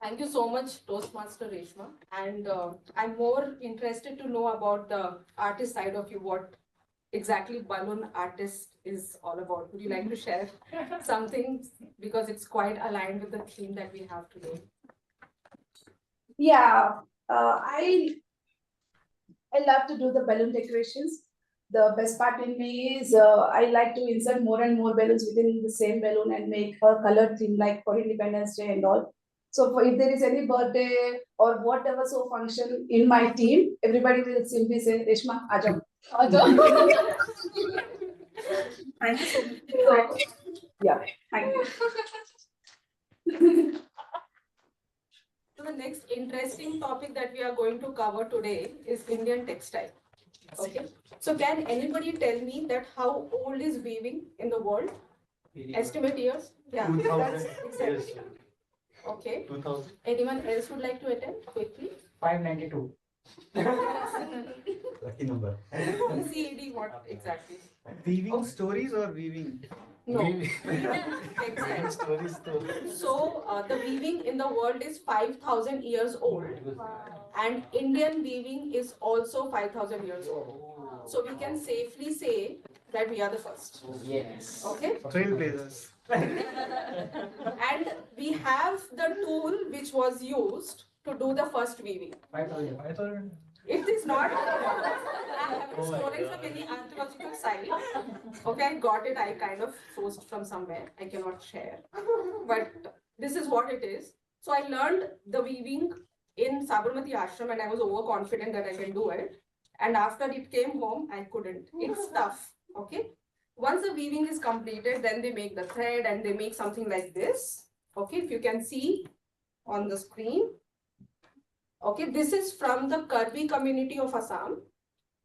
Thank you so much, Toastmaster Reshma. And I'm more interested to know about the artist side of you, what exactly balloon artist is all about. Would you like to share something? Because it's quite aligned with the theme that we have today. Yeah, I love to do the balloon decorations. The best part in me is I like to insert more and more balloons within the same balloon and make a color theme like for Independence Day and all. So if there is any birthday or whatever so function in my team, everybody will simply say, Reshma, Aajao. Thank you so much. So, yeah, thank you. So the next interesting topic that we are going to cover today is Indian textile. Okay. So can anybody tell me that how old is weaving in the world? Estimate years? Yeah. 2000 exactly. years. Okay. 2000. Anyone else would like to attempt quickly? 592. Lucky number. CAD, what exactly? Weaving stories or weaving? No. Weaving. Textile. Stories too. So the weaving in the world is 5,000 years old, and Indian weaving is also 5,000 years old. So we can safely say that we are the first. Yes. Okay. Trailblazers. And we have the tool which was used to do the first weaving. 5,000. It is not. I have been exploring some any archaeological site. Okay, I got it. I kind of sourced from somewhere. I cannot share. But this is what it is. So I learned the weaving in Sabarmati Ashram and I was overconfident that I can do it. And after it came home, I couldn't. It's tough. Okay. Once the weaving is completed, then they make the thread and they make something like this. Okay, if you can see on the screen. Okay, this is from the Karbi community of Assam,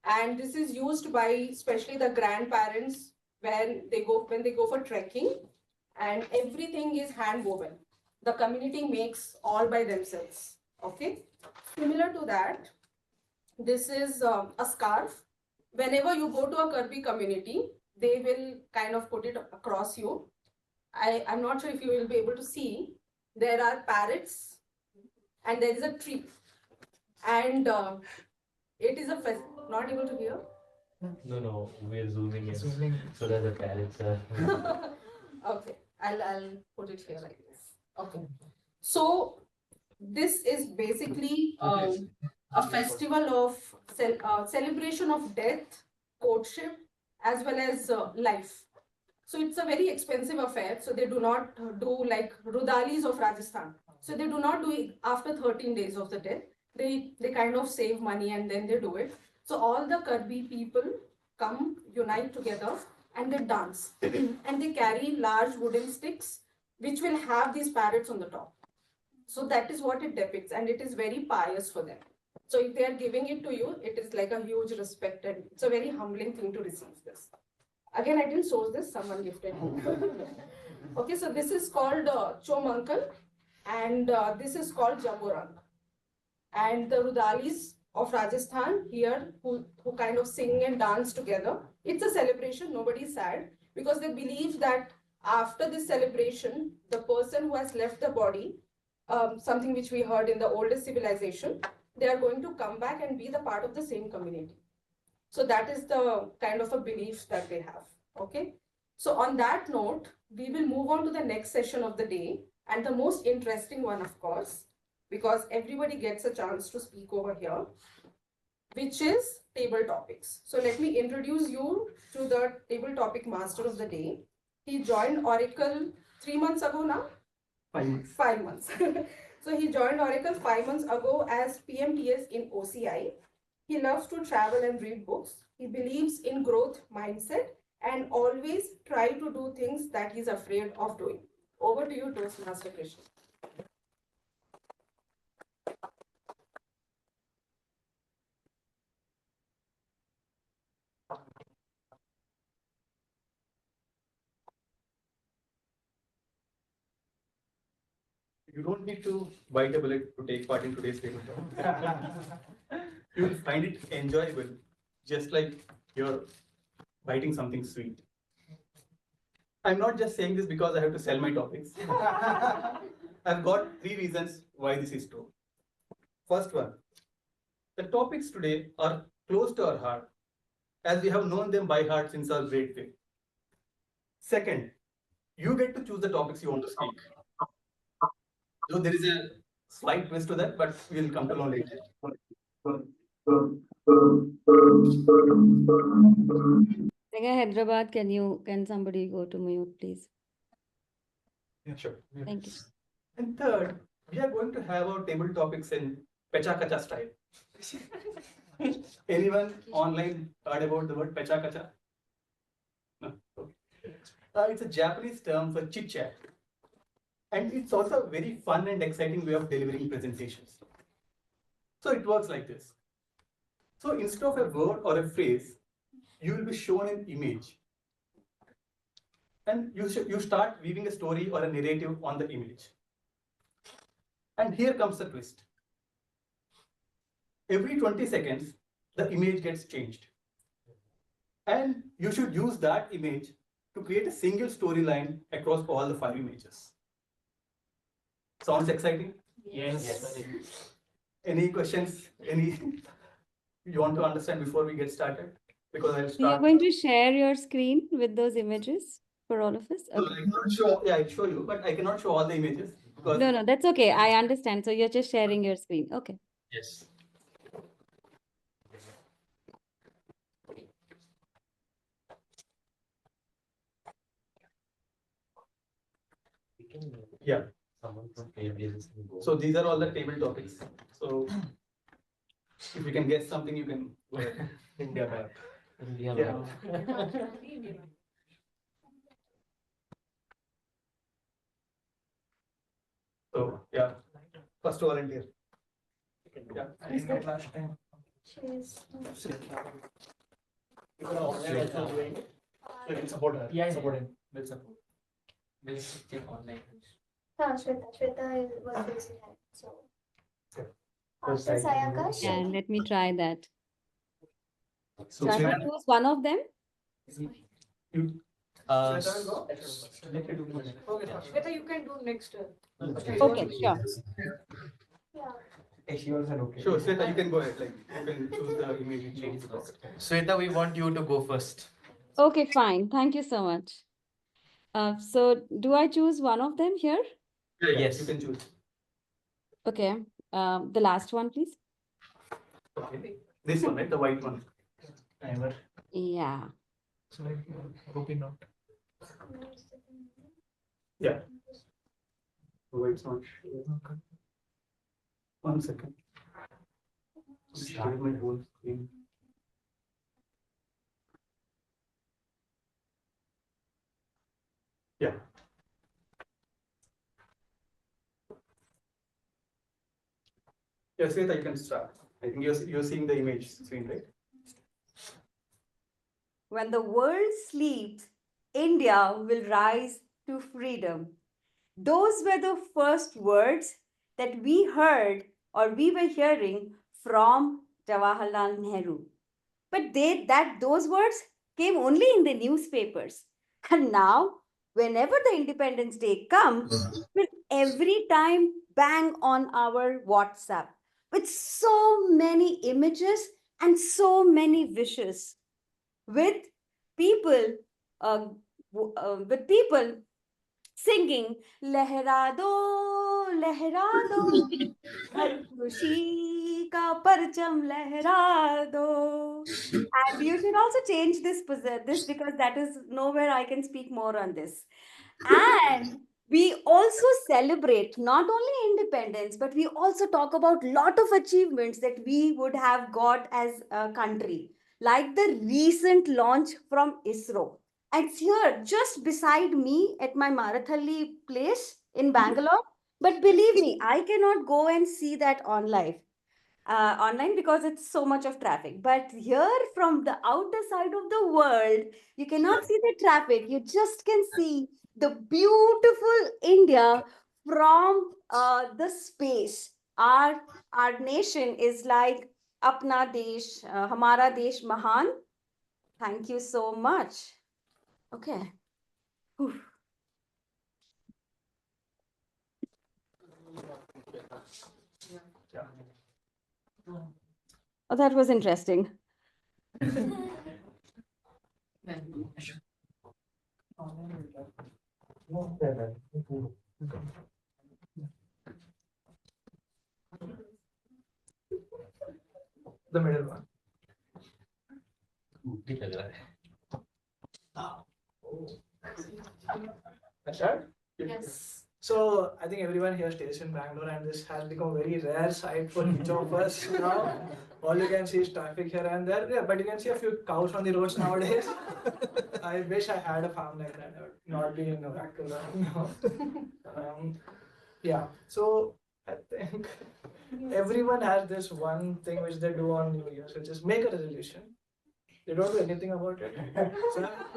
and this is used by especially the grandparents when they go for trekking, and everything is hand woven. The community makes all by themselves. Okay, similar to that, this is a scarf. Whenever you go to a Karbi community, they will kind of put it across you. I'm not sure if you will be able to see. There are parrots, and there is a tree. And it is not able to hear. No, we're zooming in so that the parrots are. Okay, I'll put it here like this. Okay, so this is basically a festival of celebration of death, courtship, as well as life. So it's a very expensive affair. So they do not do like Rudalis of Rajasthan. So they do not do it after 13 days of the death. They kind of save money and then they do it. So all the Karbi people come, unite together and they dance. And they carry large wooden sticks which will have these parrots on the top. So that is what it depicts, and it is very pious for them. So if they are giving it to you, it is like a huge respect, and it's a very humbling thing to receive this. Again, I didn't source this, someone gifted me. Okay, so this is called Chomankal, and this is called Jamburang. And the Rudalis of Rajasthan here, who kind of sing and dance together, It's a celebration, nobody's sad, because they believe that after this celebration, the person who has left the body, something which we heard in the oldest civilization, they are going to come back and be the part of the same community. So that is the kind of a belief that they have. Okay. So on that note, we will move on to the next session of the day, and the most interesting one, of course, because everybody gets a chance to speak over here, which is table topics. So let me introduce you to the table topic master of the day. He joined Oracle 3 months ago now? 5 months. 5 months. So he joined Oracle 5 months ago as PMTS in OCI. He loves to travel and read books. He believes in growth mindset and always try to do things that he's afraid of doing. Over to you, Toastmaster Krishna. You don't need to bite a bullet to take part in today's table talk. You will find it enjoyable, just like you're biting something sweet. I'm not just saying this because I have to sell my topics. I've got 3 reasons why this is true. First one, the topics today are close to our heart, as we have known them by heart since our grade 5. Second, you get to choose the topics you want to speak. So there is a slight twist to that, but we'll come to know later. Pega Hyderabad, can somebody go to mute, please? Yeah, sure. Thank you. And third, we are going to have our table topics in Pecha Kacha style. Anyone online heard about the word Pecha Kacha? No. Okay. It's a Japanese term for chit chat. And it's also a very fun and exciting way of delivering presentations. So it works like this. So instead of a word or a phrase, you will be shown an image. And you start weaving a story or a narrative on the image. And here comes the twist. Every 20 seconds, the image gets changed. And you should use that image to create a single storyline across all the 5 images. Sounds exciting? Yes. Any questions? Any you want to understand before we get started? Because I'll So you're start. going to share your screen with those images for all of us? No, Okay. I cannot show. Yeah, I'll show you, but I cannot show all the images because. No, that's okay. I understand. So you're just sharing your screen. Okay. Yes. Yeah. So these are all the table topics. So if you can guess something, you can go ahead. India map. India map. So yeah, first volunteer. Yeah. I didn't last time. You can online also doing it. So you can support her. Yeah, support him. We'll support. We'll check online. Shweta was raising hand, so. First After I can Sayakash. And let me try that. So So I have to choose one of them? you. Shweta, you can do next. Okay, sure. She also okay. Sure, Sweta, you can go ahead. Like you can choose the image you change the topic. Sweta, we want you to go first. Okay, fine. Thank you so much. So do I choose one of them here? Yeah, Yes. you can choose. Okay. The last one, please. Okay. This one, right? The white one. Timer. Yeah. So hoping not. Yeah. Oh, it's not sure. 1 second. Share my whole screen. Yeah. Yeah, Sweta, you can start. I think you're seeing the image screen, right? When the world sleeps, India will rise to freedom. Those were the first words that we heard or we were hearing from Jawaharlal Nehru. But those words came only in the newspapers. And now, whenever the Independence Day comes, we'll every time bang on our WhatsApp with so many images and so many wishes with people uh, with people singing लहरा दो हर खुशी का परचम लहरा दो. And you should also change this because that is nowhere I can speak more on this. And we also celebrate not only independence, but we also talk about lot of achievements that we would have got as a country, like the recent launch from ISRO. And it's here just beside me at my Marathalli place in Bangalore. But believe me, I cannot go and see that online because it's so much of traffic. But here from the outer side of the world, you cannot see the traffic. You just can see the beautiful India from the space. Our nation is like Apna Desh, Hamara Desh Mahan. Thank you so much. Okay. Whew. Oh, that was interesting. The middle one. I start? Yes. So I think everyone here stays in Bangalore, and this has become a very rare sight for each of us now. All you can see is traffic here and there. Yeah, but you can see a few cows on the roads nowadays. I wish I had a farm like that. I would not be in Oracle right now. Yeah. So I think everyone has this one thing which they do on New Year's, which is make a resolution. They don't do anything about it.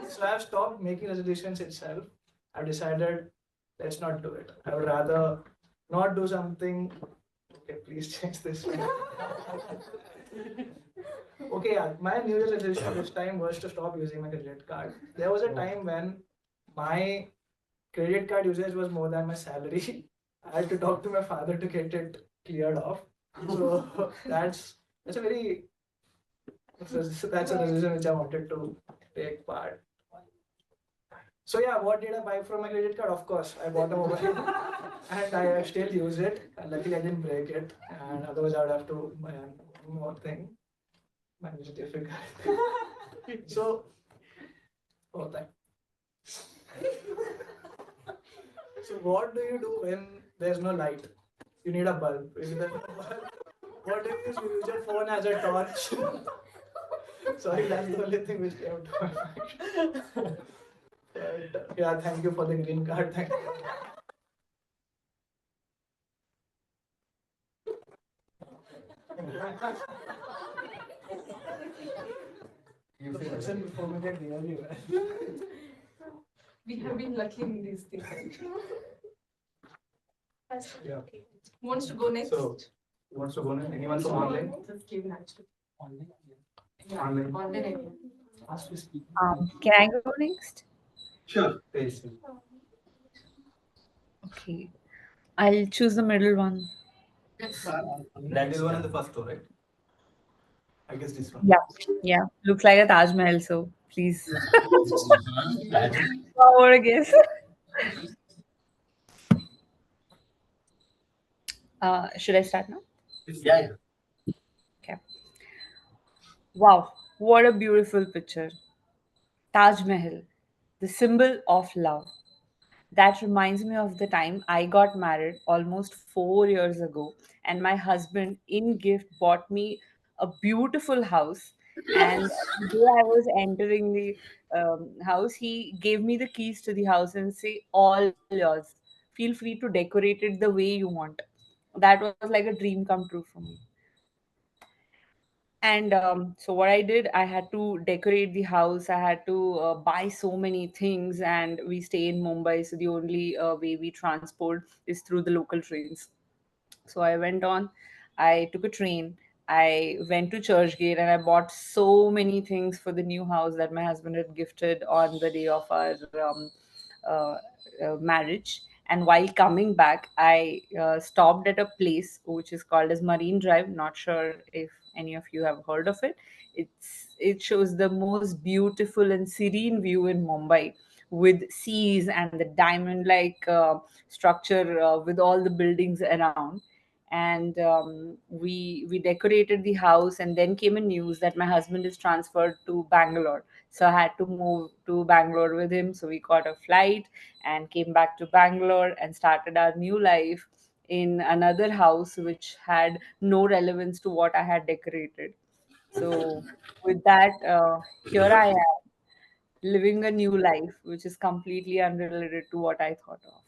So I've stopped making resolutions itself. I've decided, let's not do it. I would rather not do something. Okay, please change this. Okay, yeah, my New Year's resolution this time was to stop using my credit card. There was a time when my credit card usage was more than my salary. I had to talk to my father to get it cleared off. So that's a very that's a decision which I wanted to take part. So yeah, what did I buy from my credit card? Of course, I bought a mobile and I still use it. Luckily, I didn't break it, and otherwise I would have to buy one more thing. Manage difficult. So, oh, thank. So what do you do when there's no light? You need a bulb. If there's no bulb, what do you use? You use your phone as a torch. Sorry, that's the only thing which came to my mind. But, yeah, thank you for the green card. Thank you. You listen before we get really well. We have been lucky in these things. Yeah. Who wants to go next? So, who wants to go next? Anyone from online? Just give natural. Online. Online. Ask to speak. Can I go next? Sure. Please. Okay. I'll choose the middle one. That is one in the first row, right? I guess this one. Yeah. Looks like a Taj Mahal, so please. Power, I guess. Should I start now? Yeah. Okay. Wow, what a beautiful picture. Taj Mahal, the symbol of love. That reminds me of the time I got married almost 4 years ago, and my husband, in gift, bought me a beautiful house. And the day I was entering the house, he gave me the keys to the house and say, "All yours. Feel free to decorate it the way you want." That was like a dream come true for me. And so what I did, I had to decorate the house. I had to buy so many things, and we stay in Mumbai, so the only way we transport is through the local trains. So I went on. I took a train. I went to Churchgate and I bought so many things for the new house that my husband had gifted on the day of our uh, marriage. And while coming back, I stopped at a place which is called as Marine Drive. Not sure if any of you have heard of it. It shows the most beautiful and serene view in Mumbai, with seas and the diamond-like structure with all the buildings around. And we decorated the house, and then came a news that my husband is transferred to Bangalore, so I had to move to Bangalore with him. So we got a flight and came back to Bangalore and started our new life in another house which had no relevance to what I had decorated. So with that, here I am living a new life which is completely unrelated to what I thought of.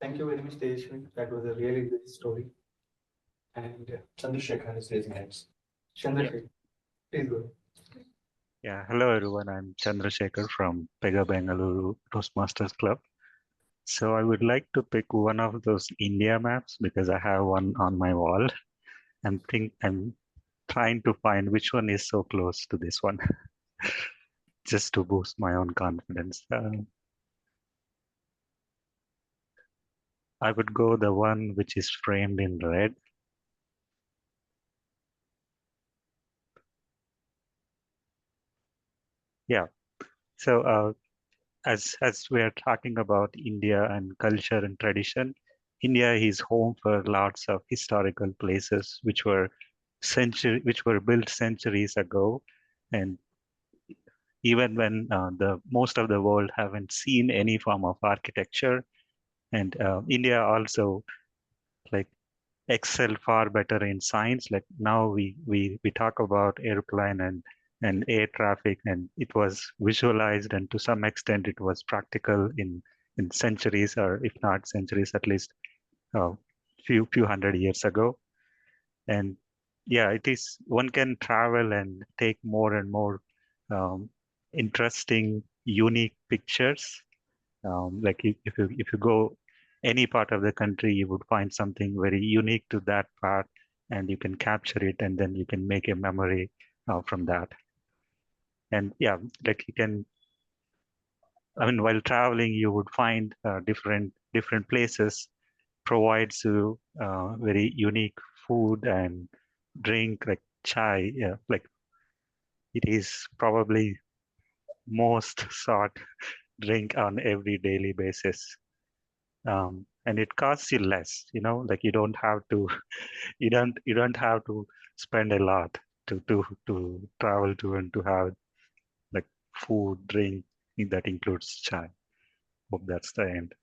Thank you very much, Tejaswini. That was a really great story. And Chandrasekhar is raising hands. Chandrasekhar, please go. Yeah, hello everyone. I'm Chandrasekhar from Pega Bengaluru Toastmasters Club. So I would like to pick one of those India maps because I have one on my wall. I'm trying to find which one is so close to this one, just to boost my own confidence. I would go the one which is framed in red. Yeah. So as we are talking about India and culture and tradition, India is home for lots of historical places which were built centuries ago, and even when the most of the world haven't seen any form of architecture, and India also like excel far better in science. Like now we talk about airplane and air traffic, and it was visualized, and to some extent it was practical in centuries, or if not centuries, at least few hundred years ago. And yeah, it is, one can travel and take more and more interesting, unique pictures. Like if you go any part of the country, you would find something very unique to that part, and you can capture it, and then you can make a memory from that. And yeah, like you can, I mean, while traveling, you would find different places provides you very unique food and drink, like chai. Yeah, like it is probably most sought drink on every daily basis. And it costs you less, like you don't have to you don't have to spend a lot to travel to and to have like food, drink that includes chai. Hope that's the end.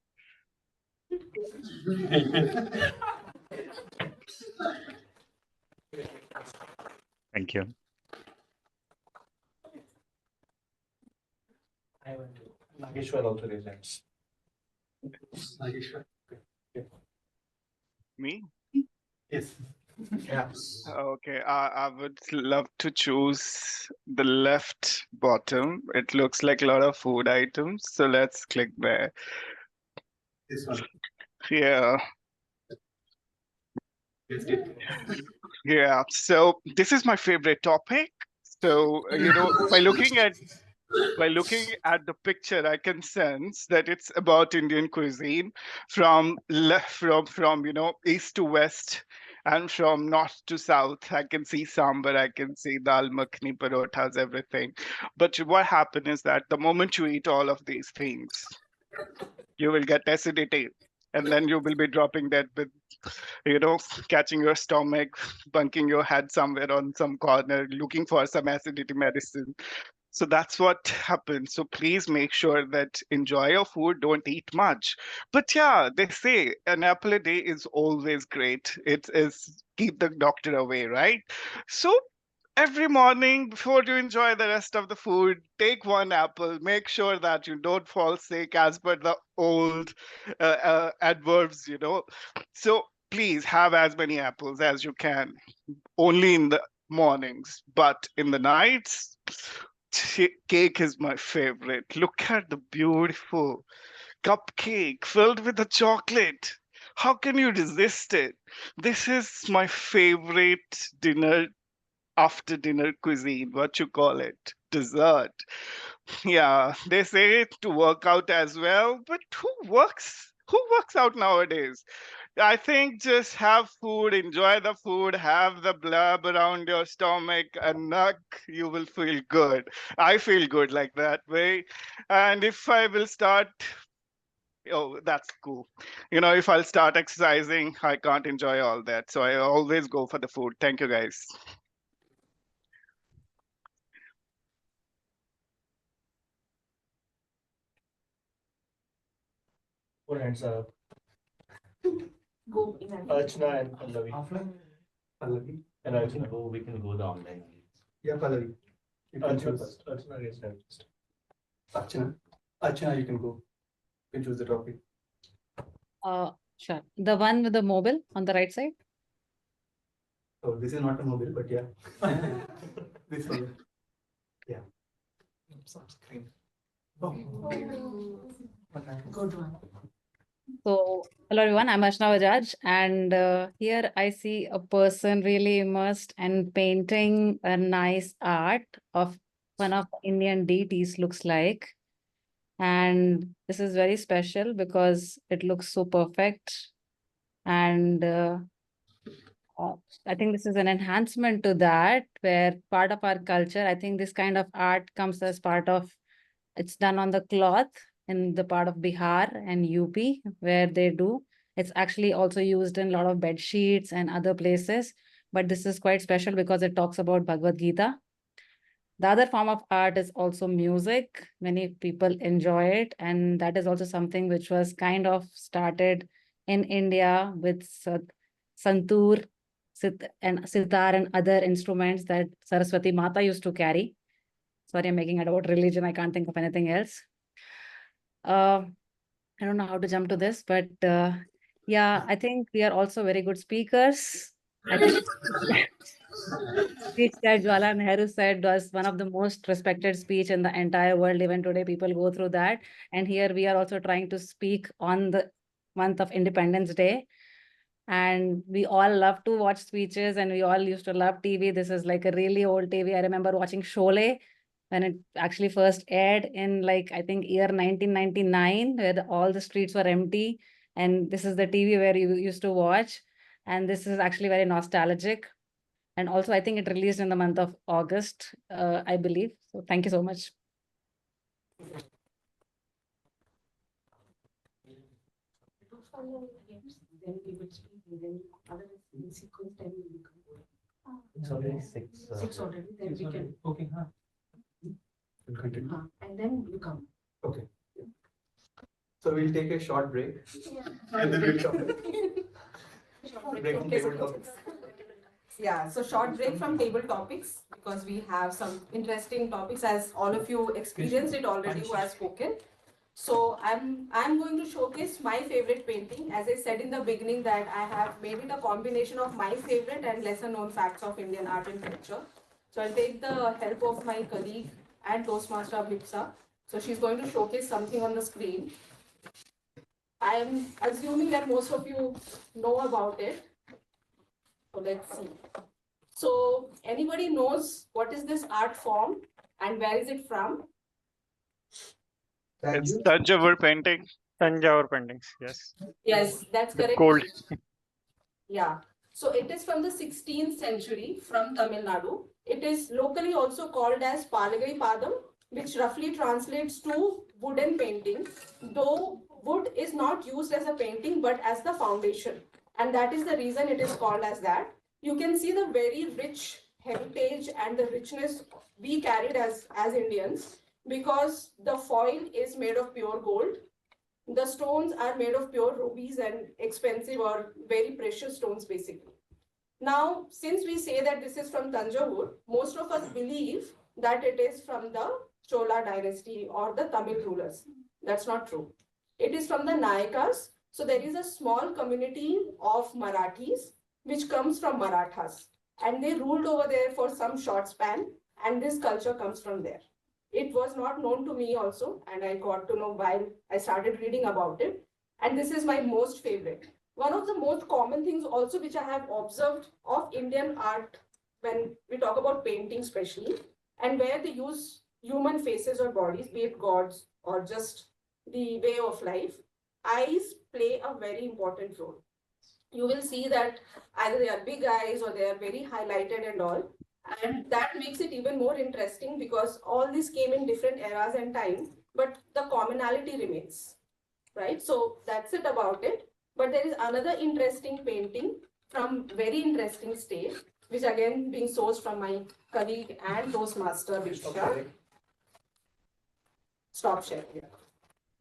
Thank you. I want to. Nageshwar also raised hands. Nageshwar. Me? Yes. Yeah. Okay, I would love to choose the left bottom. It looks like a lot of food items, so let's click there. This one. Yeah. Yes, it. Yeah, so this is my favorite topic. So, by looking at the picture, I can sense that it's about Indian cuisine from east to west and from north to south. I can see sambar, I can see dal makhni, parothas, everything. But what happens is that the moment you eat all of these things, you will get acidity, and then you will be dropping dead with catching your stomach, bunking your head somewhere on some corner, looking for some acidity medicine. So that's what happens. So please make sure that enjoy your food, don't eat much. But yeah, they say an apple a day is always great. It is keep the doctor away, right? So every morning before you enjoy the rest of the food, take one apple. Make sure that you don't fall sick as per the old adverbs, So please have as many apples as you can, only in the mornings, but in the nights, cake is my favorite. Look at the beautiful cupcake filled with the chocolate. How can you resist it? This is my favorite dinner, after dinner cuisine, what you call it, dessert. Yeah, they say to work out as well, but who works out nowadays? I think just have food, enjoy the food, have the blub around your stomach, and nug, you will feel good. I feel good like that way. And if I will start, oh, that's cool. If I'll start exercising, I can't enjoy all that. So I always go for the food. Thank you, guys. Put hands up. Go in and Archana and Pallavi. Offline? Pallavi. And we can go the online. Yeah, Pallavi. You can Archana choose. first. Archana raised hand first. Archana. Archana, you can go. You can choose the topic. Sure. The one with the mobile on the right side. Oh, this is not a mobile, but yeah. This one. Yeah. Some screen. Oh. Good one. So, hello everyone, I'm Ashna Bajaj, and here I see a person really immersed and painting a nice art of one of the Indian deities, looks like. And this is very special because it looks so perfect. And I think this is an enhancement to that, where part of our culture, I think this kind of art comes as part of, it's done on the cloth in the part of Bihar and UP where they do. It's actually also used in a lot of bed sheets and other places. But this is quite special because it talks about Bhagavad Gita. The other form of art is also music. Many people enjoy it. And that is also something which was kind of started in India with santoor, and sitar and other instruments that Saraswati Mata used to carry. Sorry, I'm making it about religion. I can't think of anything else. I don't know how to jump to this, but yeah, I think we are also very good speakers. I think speech that Jawaharlal Nehru said was one of the most respected speech in the entire world. Even today, people go through that. And here we are also trying to speak on the month of Independence Day. And we all love to watch speeches and we all used to love TV. This is like a really old TV. I remember watching Sholay when it actually first aired in I think year 1999, where all the streets were empty. And this is the TV where you used to watch. And this is actually very nostalgic. And also, I think it released in the month of August, I believe. So thank you so much. It's already 6. 6 already, then we can. Okay, huh? We'll continue. And then you come. Okay. So we'll take a short break. Yeah. And then we'll come back. Break from Okay, table topics. Yeah, so short break from table topics because we have some interesting topics as all of you experienced it already who has spoken. So I'm going to showcase my favorite painting. As I said in the beginning that I have made it a combination of my favorite and lesser known facts of Indian art and culture. So I'll take the help of my colleague and Toastmaster Abhipsa. So she's going to showcase something on the screen. I am assuming that most of you know about it. So let's see. So anybody knows what is this art form and where is it from? It's Tanjavur painting. Tanjavur paintings, yes. Yes, that's The correct. cold. Yeah. So it is from the 16th century from Tamil Nadu. It is locally also called as Palagai Padam, which roughly translates to wooden painting, though wood is not used as a painting but as the foundation. And that is the reason it is called as that. You can see the very rich heritage and the richness we carried as Indians because the foil is made of pure gold. The stones are made of pure rubies and expensive or very precious stones basically. Now, since we say that this is from Tanjavur, most of us believe that it is from the Chola dynasty or the Tamil rulers. That's not true. It is from the Nayakas. So there is a small community of Marathis which comes from Marathas and they ruled over there for some short span and this culture comes from there. It was not known to me also, and I got to know while I started reading about it. And this is my most favorite. One of the most common things also which I have observed of Indian art when we talk about painting especially, and where they use human faces or bodies, be it gods or just the way of life, eyes play a very important role. You will see that either they are big eyes or they are very highlighted and all. And that makes it even more interesting because all these came in different eras and time, but the commonality remains, right? So that's it about it. But there is another interesting painting from very interesting state, which again being sourced from my colleague and Toastmaster Reshma. Stop sharing.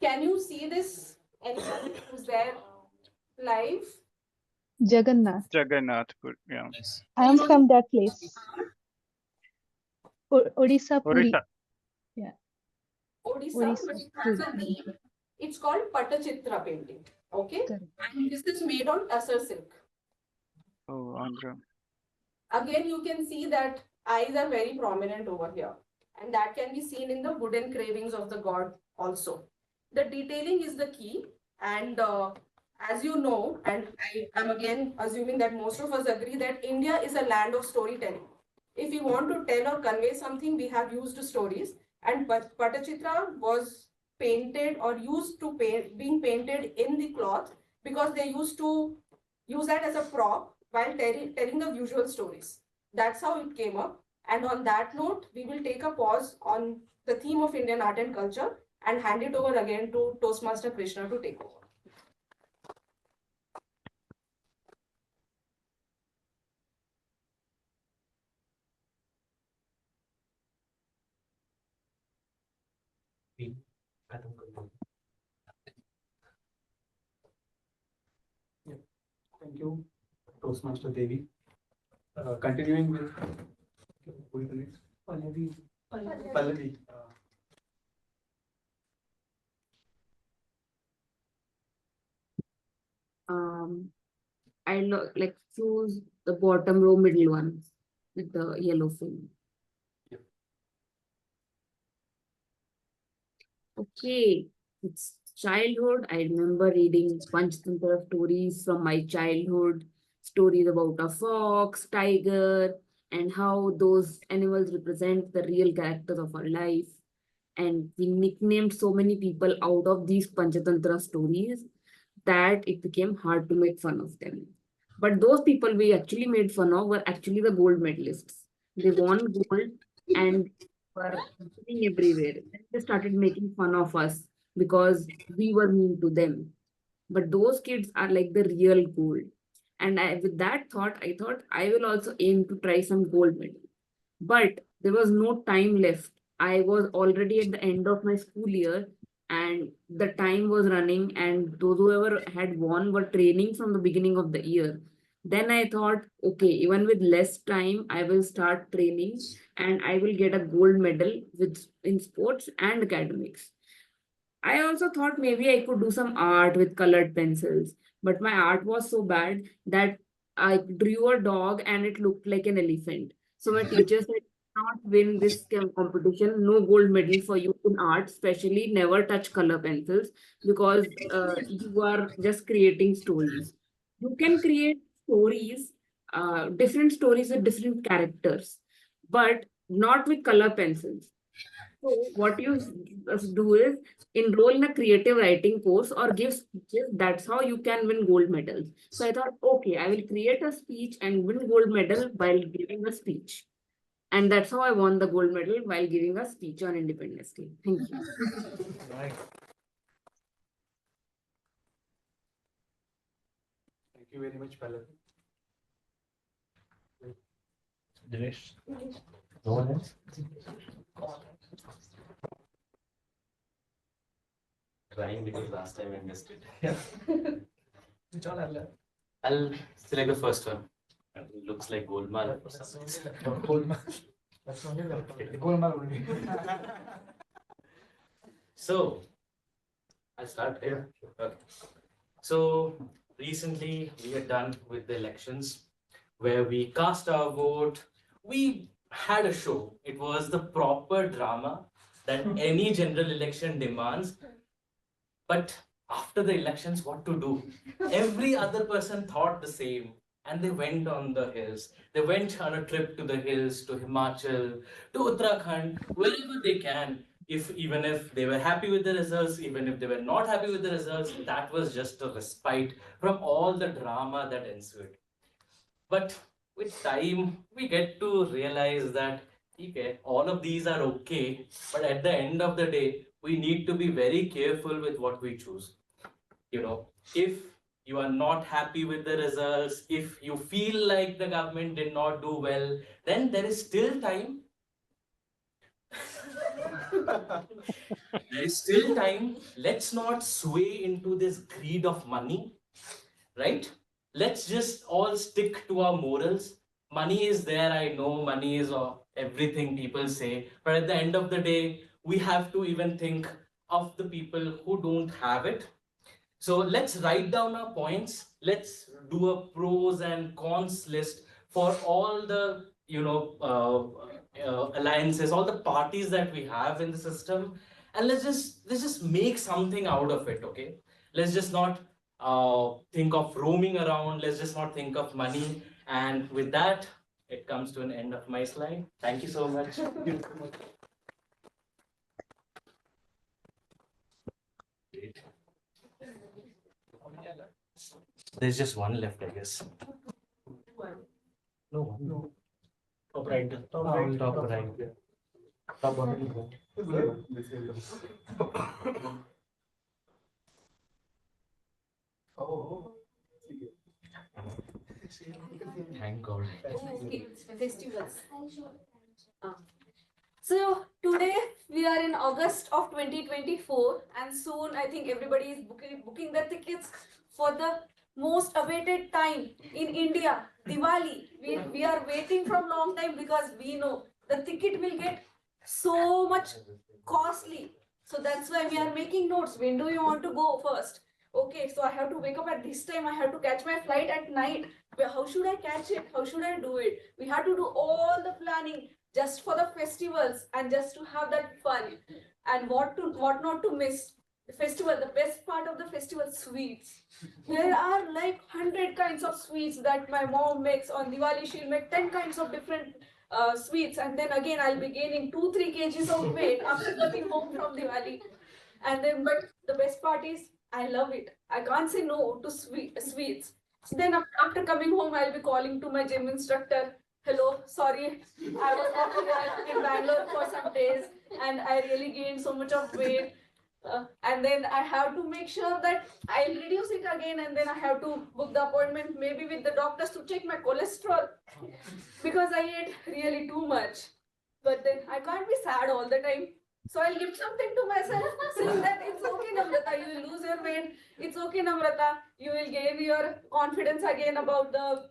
Can you see this? Anyone who's there live? Jagannath, yeah. I am from that place. Odisha, Puri. Odisha. Yeah. Odisha, Odisha, but it has a Puri. name. It's called Pattachitra painting. Okay? And this is made on tussar silk. Oh, Andhra. Again, you can see that eyes are very prominent over here. And that can be seen in the wooden carvings of the god also. The detailing is the key. And as you know, and I am again assuming that most of us agree that India is a land of storytelling. If we want to tell or convey something, we have used stories. And Pattachitra was painted or used to paint, being painted in the cloth because they used to use that as a prop while telling the visual stories. That's how it came up. And on that note, we will take a pause on the theme of Indian art and culture and hand it over again to Toastmaster Krishna to take over. Thank you, Toastmaster Devi. Continuing with who is the next? Pallavi. Pallavi. I like choose the bottom row middle one with the yellow film. Okay, it's childhood. I remember reading Panchtantra stories from my childhood, stories about a fox, tiger, and how those animals represent the real characters of our life. And we nicknamed so many people out of these Panchatantra stories that it became hard to make fun of them. But those people we actually made fun of were actually the gold medalists. They won gold and were winning everywhere. Then they started making fun of us because we were mean to them. But those kids are like the real gold. And with that thought, I thought I will also aim to try some gold medal. But there was no time left. I was already at the end of my school year and the time was running, and those whoever had won were training from the beginning of the year. Then I thought, okay, even with less time, I will start training and I will get a gold medal with in sports and academics. I also thought maybe I could do some art with colored pencils, but my art was so bad that I drew a dog and it looked like an elephant. So my teacher said, not win this competition, no gold medal for you in art, especially never touch color pencils because you are just creating stories. You can create stories, different stories with different characters, but not with color pencils. So what you do is enroll in a creative writing course or give speeches. That's how you can win gold medals. So I thought, okay, I will create a speech and win gold medal while giving a speech. And that's how I won the gold medal while giving a speech on Independence Day. Thank you. Right. Thank you very much, Pallavi. Dinesh. No one else? Trying because last time I missed it. Yeah. Which one are left? I'll select the first one. It looks like Golmaal or something. Golmaal. That's only left. Golmaal only. So, I'll start here. Okay. So, recently we are done with the elections where we cast our vote. We had a show. It was the proper drama that any general election demands. But after the elections, what to do? Every other person thought the same. And they went on the hills. They went on a trip to the hills, to Himachal, to Uttarakhand, wherever they can. Even if they were happy with the results, even if they were not happy with the results, that was just a respite from all the drama that ensued. But with time, we get to realize that okay, all of these are okay, but at the end of the day, we need to be very careful with what we choose. You know, if you are not happy with the results, if you feel like the government did not do well, then there is still time. There is still time. Let's not sway into this greed of money, right? Let's just all stick to our morals. Money is there, I know money is everything people say, but at the end of the day, we have to even think of the people who don't have it. So let's write down our points. Let's do a pros and cons list for all the alliances, all the parties that we have in the system, and let's just make something out of it. Okay, let's just not think of roaming around. Let's just not think of money. And with that, it comes to an end of my slide. Thank you so much. There's just one left, I guess. No one. No. Top right. Top right. Top right. Top bottom. Oh. Thank God. Okay, festivals. So today we are in August of 2024, and soon I think everybody is booking their tickets for the most awaited time in India, Diwali. We are waiting from long time because we know the ticket will get so much costly. So that's why we are making notes. When do you want to go first? Okay, so I have to wake up at this time. I have to catch my flight at night. How should I catch it? How should I do it? We have to do all the planning just for the festivals and just to have that fun. And what not to miss. The festival, the best part of the festival, sweets. There are like 100 kinds of sweets that my mom makes on Diwali. She'll make 10 kinds of different sweets, and then again I'll be gaining 2-3 kgs of weight after coming home from Diwali. And then, but the best part is I love it. I can't say no to sweets. So then after coming home, I'll be calling to my gym instructor. Hello, sorry, I was working in Bangalore for some days and I really gained so much of weight. And then I have to make sure that I'll reduce it again, and then I have to book the appointment maybe with the doctors to check my cholesterol because I ate really too much. But then I can't be sad all the time. So I'll give something to myself saying that it's okay, Namrata, you will lose your weight. It's okay, Namrata, you will gain your confidence again about the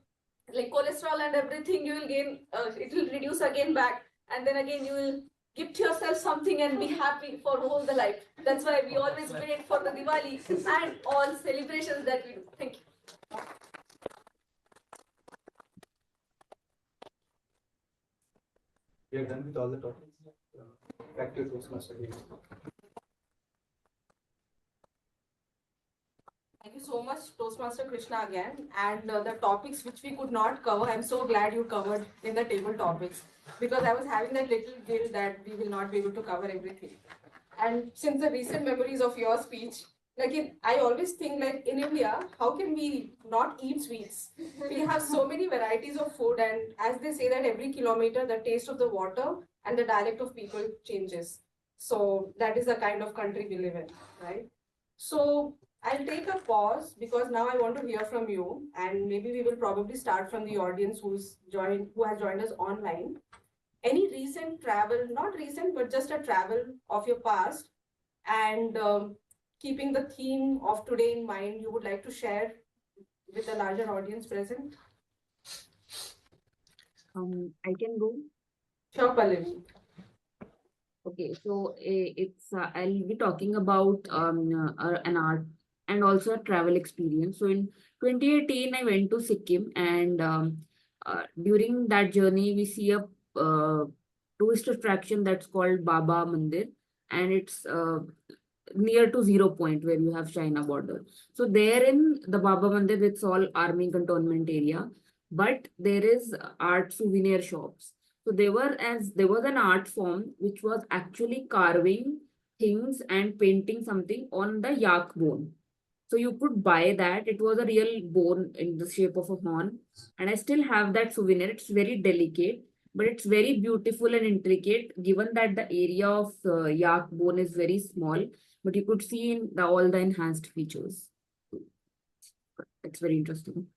cholesterol and everything. You will gain, it will reduce again back. And then again, you will gift yourself something and be happy for all the life. That's why we always wait for the Diwali and all celebrations that we do. Thank you. We are done with all the topics. Back to Toastmaster. Thank you so much, Toastmaster Krishna again. And the topics which we could not cover, I'm so glad you covered in the table topics, because I was having that little guilt that we will not be able to cover everything. And since the recent memories of your speech, I always think in India, how can we not eat sweets? We have so many varieties of food, and as they say that every kilometer, the taste of the water and the dialect of people changes. So that is the kind of country we live in, right? So I'll take a pause because now I want to hear from you, and maybe we will probably start from the audience who has joined us online. Any recent travel, not recent, but just a travel of your past, and keeping the theme of today in mind, you would like to share with the larger audience present? I can go. Sure, Pallavi. Okay, so I'll be talking about an art and also a travel experience. So in 2018, I went to Sikkim, and during that journey, we see a tourist attraction that's called Baba Mandir. and it's near to 0 point where you have China border. So there in the Baba Mandir, it's all army cantonment area, but there is art souvenir shops. So there was an art form which was actually carving things and painting something on the yak bone. So you could buy that. It was a real bone in the shape of a horn. And I still have that souvenir. It's very delicate, but it's very beautiful and intricate, given that the area of yak bone is very small, but you could see in all the enhanced features. It's very interesting.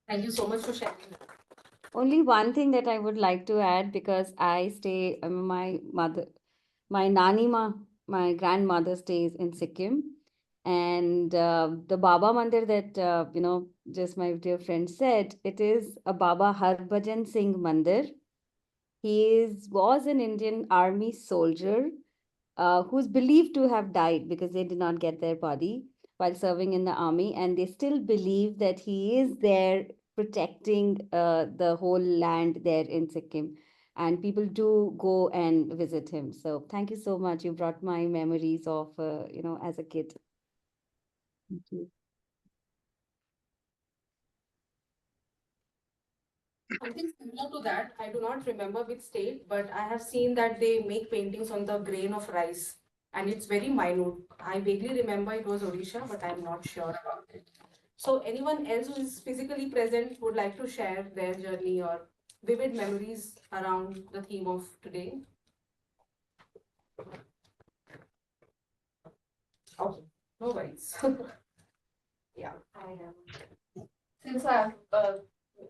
Thank you so much for sharing. Only one thing that I would like to add, because my nani ma, my grandmother stays in Sikkim, and the Baba Mandir that just my dear friend said, it is a Baba Harbhajan Singh Mandir. Was an Indian army soldier who's believed to have died because they did not get their body while serving in the army, and they still believe that he is there protecting the whole land there in Sikkim, and people do go and visit him. So thank you so much. You brought my memories of as a kid. Thank you. Something similar to that, I do not remember which state, but I have seen that they make paintings on the grain of rice, and it's very minute. I vaguely remember it was Odisha, but I'm not sure about it. So anyone else who is physically present would like to share their journey or vivid memories around the theme of today? Okay, no worries. Yeah, I am. Since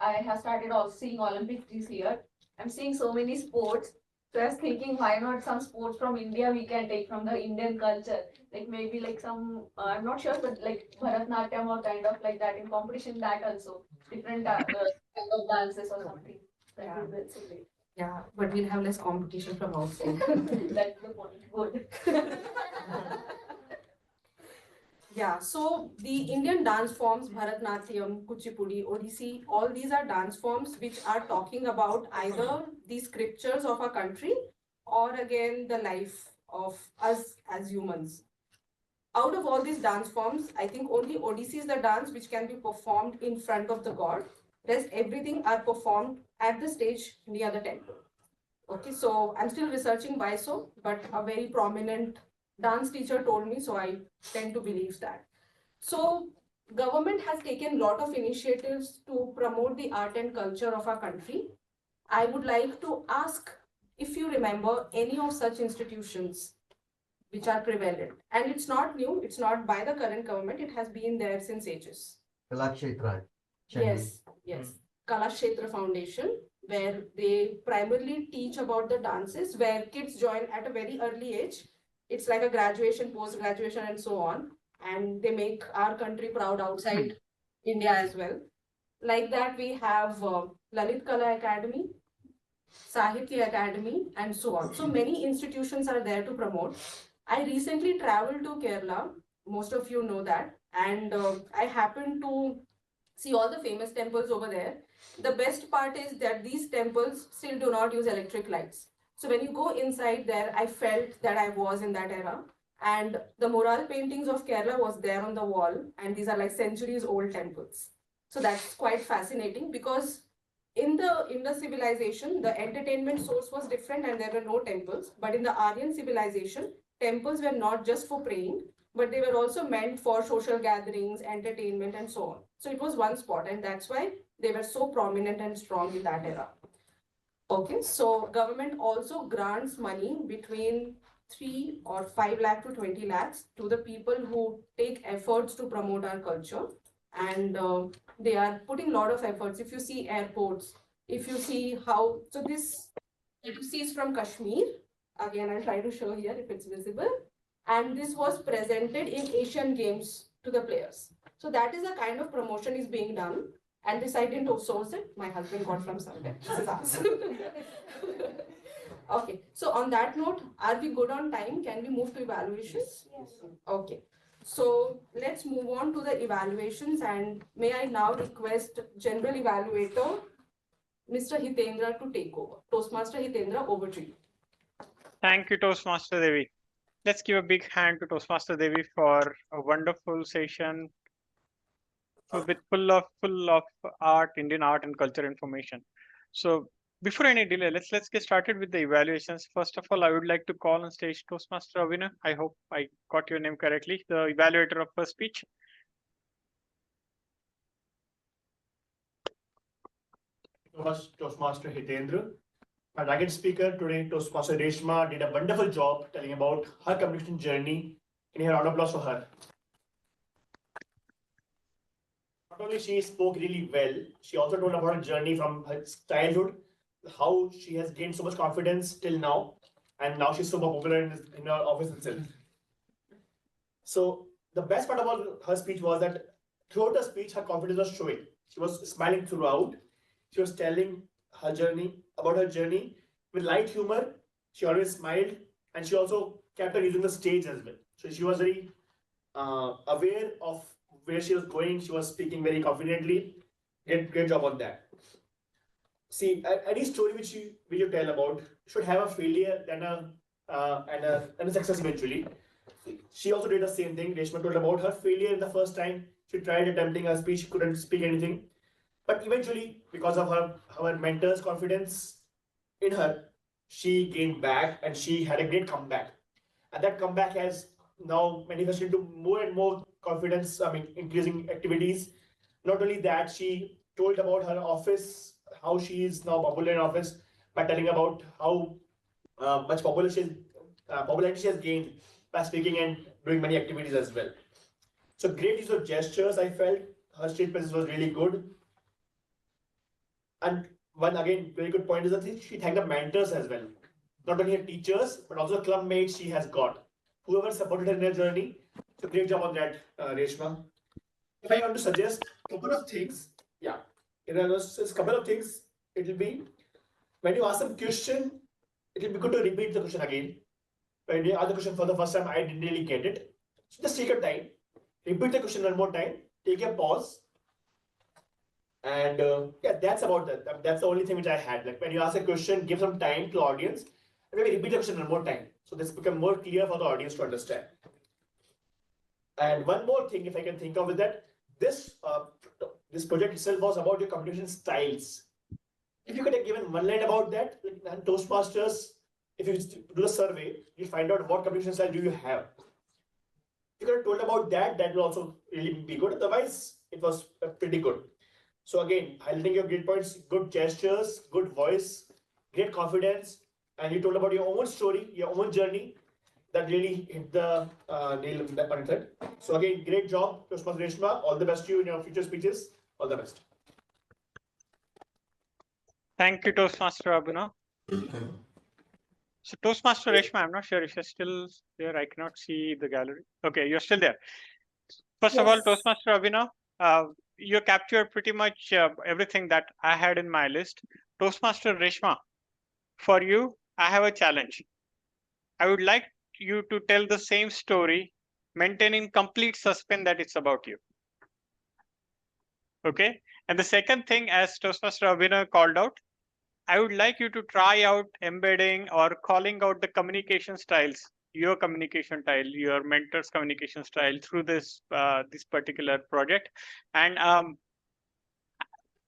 I have started also seeing Olympics this year, I'm seeing so many sports. So I was thinking, why not some sports from India we can take from the Indian culture? Like maybe like some, I'm not sure, but like Bharatnatyam or kind of like that in competition, that also. Different kind of dances or something. That would be so great. Yeah, but we'll have less competition from outside. That's the point. Good. Yeah, so the Indian dance forms, Bharatnatyam, Kuchipudi, Odissi, all these are dance forms which are talking about either the scriptures of our country or again the life of us as humans. Out of all these dance forms, I think only Odissi is the dance which can be performed in front of the god. Rest everything are performed at the stage near the temple. Okay, so I'm still researching why so, but a very prominent dance teacher told me, so I tend to believe that. So government has taken a lot of initiatives to promote the art and culture of our country. I would like to ask if you remember any of such institutions which are prevalent. And it's not new, it's not by the current government, it has been there since ages. Kalakshetra. Yes, yes. Kalashetra Foundation, where they primarily teach about the dances, where kids join at a very early age. It's like a graduation, post-graduation, and so on. And they make our country proud outside India as well. Like that, we have Lalit Kala Academy, Sahitya Academy, and so on. So many institutions are there to promote. I recently traveled to Kerala. Most of you know that. And I happened to see all the famous temples over there. The best part is that these temples still do not use electric lights. So when you go inside there, I felt that I was in that era. And the mural paintings of Kerala was there on the wall. And these are like centuries old temples. So that's quite fascinating because in the civilization, the entertainment source was different and there were no temples. But in the Aryan civilization, temples were not just for praying, but they were also meant for social gatherings, entertainment, and so on. So it was one spot, and that's why they were so prominent and strong in that era. Okay, so government also grants money between 3 or 5 lakh to 20 lakhs to the people who take efforts to promote our culture. And they are putting a lot of efforts. If you see airports, if you see how, so this that you see is from Kashmir. Again, I'll try to show here if it's visible. And this was presented in Asian Games to the players. So that is the kind of promotion is being done. And this I didn't source it. My husband got from somewhere. This is us. Okay. So on that note, are we good on time? Can we move to evaluations? Yes. Okay. So let's move on to the evaluations. And may I now request General Evaluator, Mr. Hitendra, to take over. Toastmaster Hitendra, over to you. Thank you, Toastmaster Devi. let's give a big hand to Toastmaster Devi for a wonderful session with full of art, Indian art and culture information. So before any delay, let's get started with the evaluations. First of all, I would like to call on stage Toastmaster Abhinav. I hope I got your name correctly, the evaluator of first speech. Toastmaster Hitendra. Our target speaker today, Toastmaster Reshma, did a wonderful job telling about her communication journey. Can you hear round of applause for her? Not only she spoke really well, she also told about her journey from her childhood, how she has gained so much confidence till now, and now she's so popular in her office itself. So the best part about her speech was that throughout her speech, her confidence was showing. She was smiling throughout. She was telling her journey, about her journey with light humor. She always smiled, and she also kept on using the stage as well. So she was very aware of where she was going. She was speaking very confidently. Great job on that. See, any story which you tell about should have a failure and a success eventually. She also did the same thing. Reshma told about her failure in the first time. She tried attempting a speech, she couldn't speak anything. But eventually, because of her mentor's confidence in her, she gained back and she had a great comeback. And that comeback has now manifested into more and more confidence, increasing activities. Not only that, she told about her office, how she is now popular in office by telling about how much popularity she has gained by speaking and doing many activities as well. So great use of gestures, I felt. Her stage presence was really good. And one again, very good point is that she thanked the mentors as well. Not only her teachers, but also the club mates she has got. Whoever supported her in her journey. So great job on that, Reshma. If I want to suggest a couple of things, yeah. Just a couple of things, it will be when you ask a question, it will be good to repeat the question again. When you ask the question for the first time, I didn't really get it. So just take your time, repeat the question one more time, take a pause. And yeah, that's about that. That's the only thing which I had. Like when you ask a question, give some time to the audience, and maybe repeat the question one more time. So this become more clear for the audience to understand. And one more thing, if I can think of, is that this project itself was about your communication styles. If you could have given one line about that, and Toastmasters, if you do the survey, you find out what communication style do you have. If you could have told about that, that will also really be good. Otherwise, it was pretty good. So again, highlighting your great points, good gestures, good voice, great confidence, and you told about your own story, your own journey. That really hit the nail on the head. So again, great job, Toastmaster Reshma. All the best to you in your future speeches. All the best. Thank you, Toastmaster Abhinav. So Toastmaster Reshma, I'm not sure if you're still there. I cannot see the gallery. Okay, you're still there. First of all, Toastmaster Abhinav, you captured pretty much everything that I had in my list. Toastmaster Reshma, for you, I have a challenge. I would like you to tell the same story, maintaining complete suspense that it's about you. Okay. And the second thing, as Toastmaster Abhinav called out, I would like you to try out embedding or calling out the communication styles, your communication style, your mentor's communication style through this this particular project. And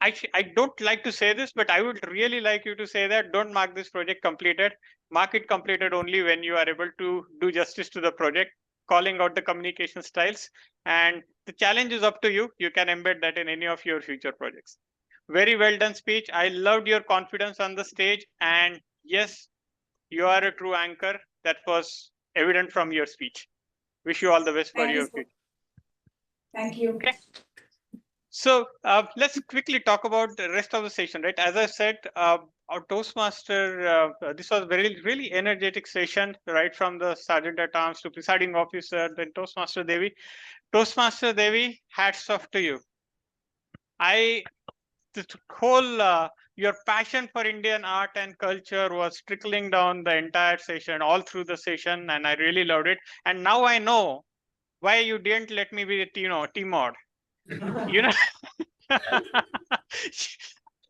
I don't like to say this, but I would really like you to say that don't mark this project completed. Mark it completed only when you are able to do justice to the project, calling out the communication styles. And the challenge is up to you. You can embed that in any of your future projects. Very well done speech. I loved your confidence on the stage. And yes, you are a true anchor. That was evident from your speech. Wish you all the best for your future. Thank you. Okay. So let's quickly talk about the rest of the session, right? As I said, our Toastmaster, this was really energetic session, right from the Sergeant at Arms to Presiding Officer, then Toastmaster Devi. Toastmaster Devi, hats off to you. The whole, your passion for Indian art and culture was trickling down the entire session, all through the session, and I really loved it. And now I know why you didn't let me be the TMOD. You know,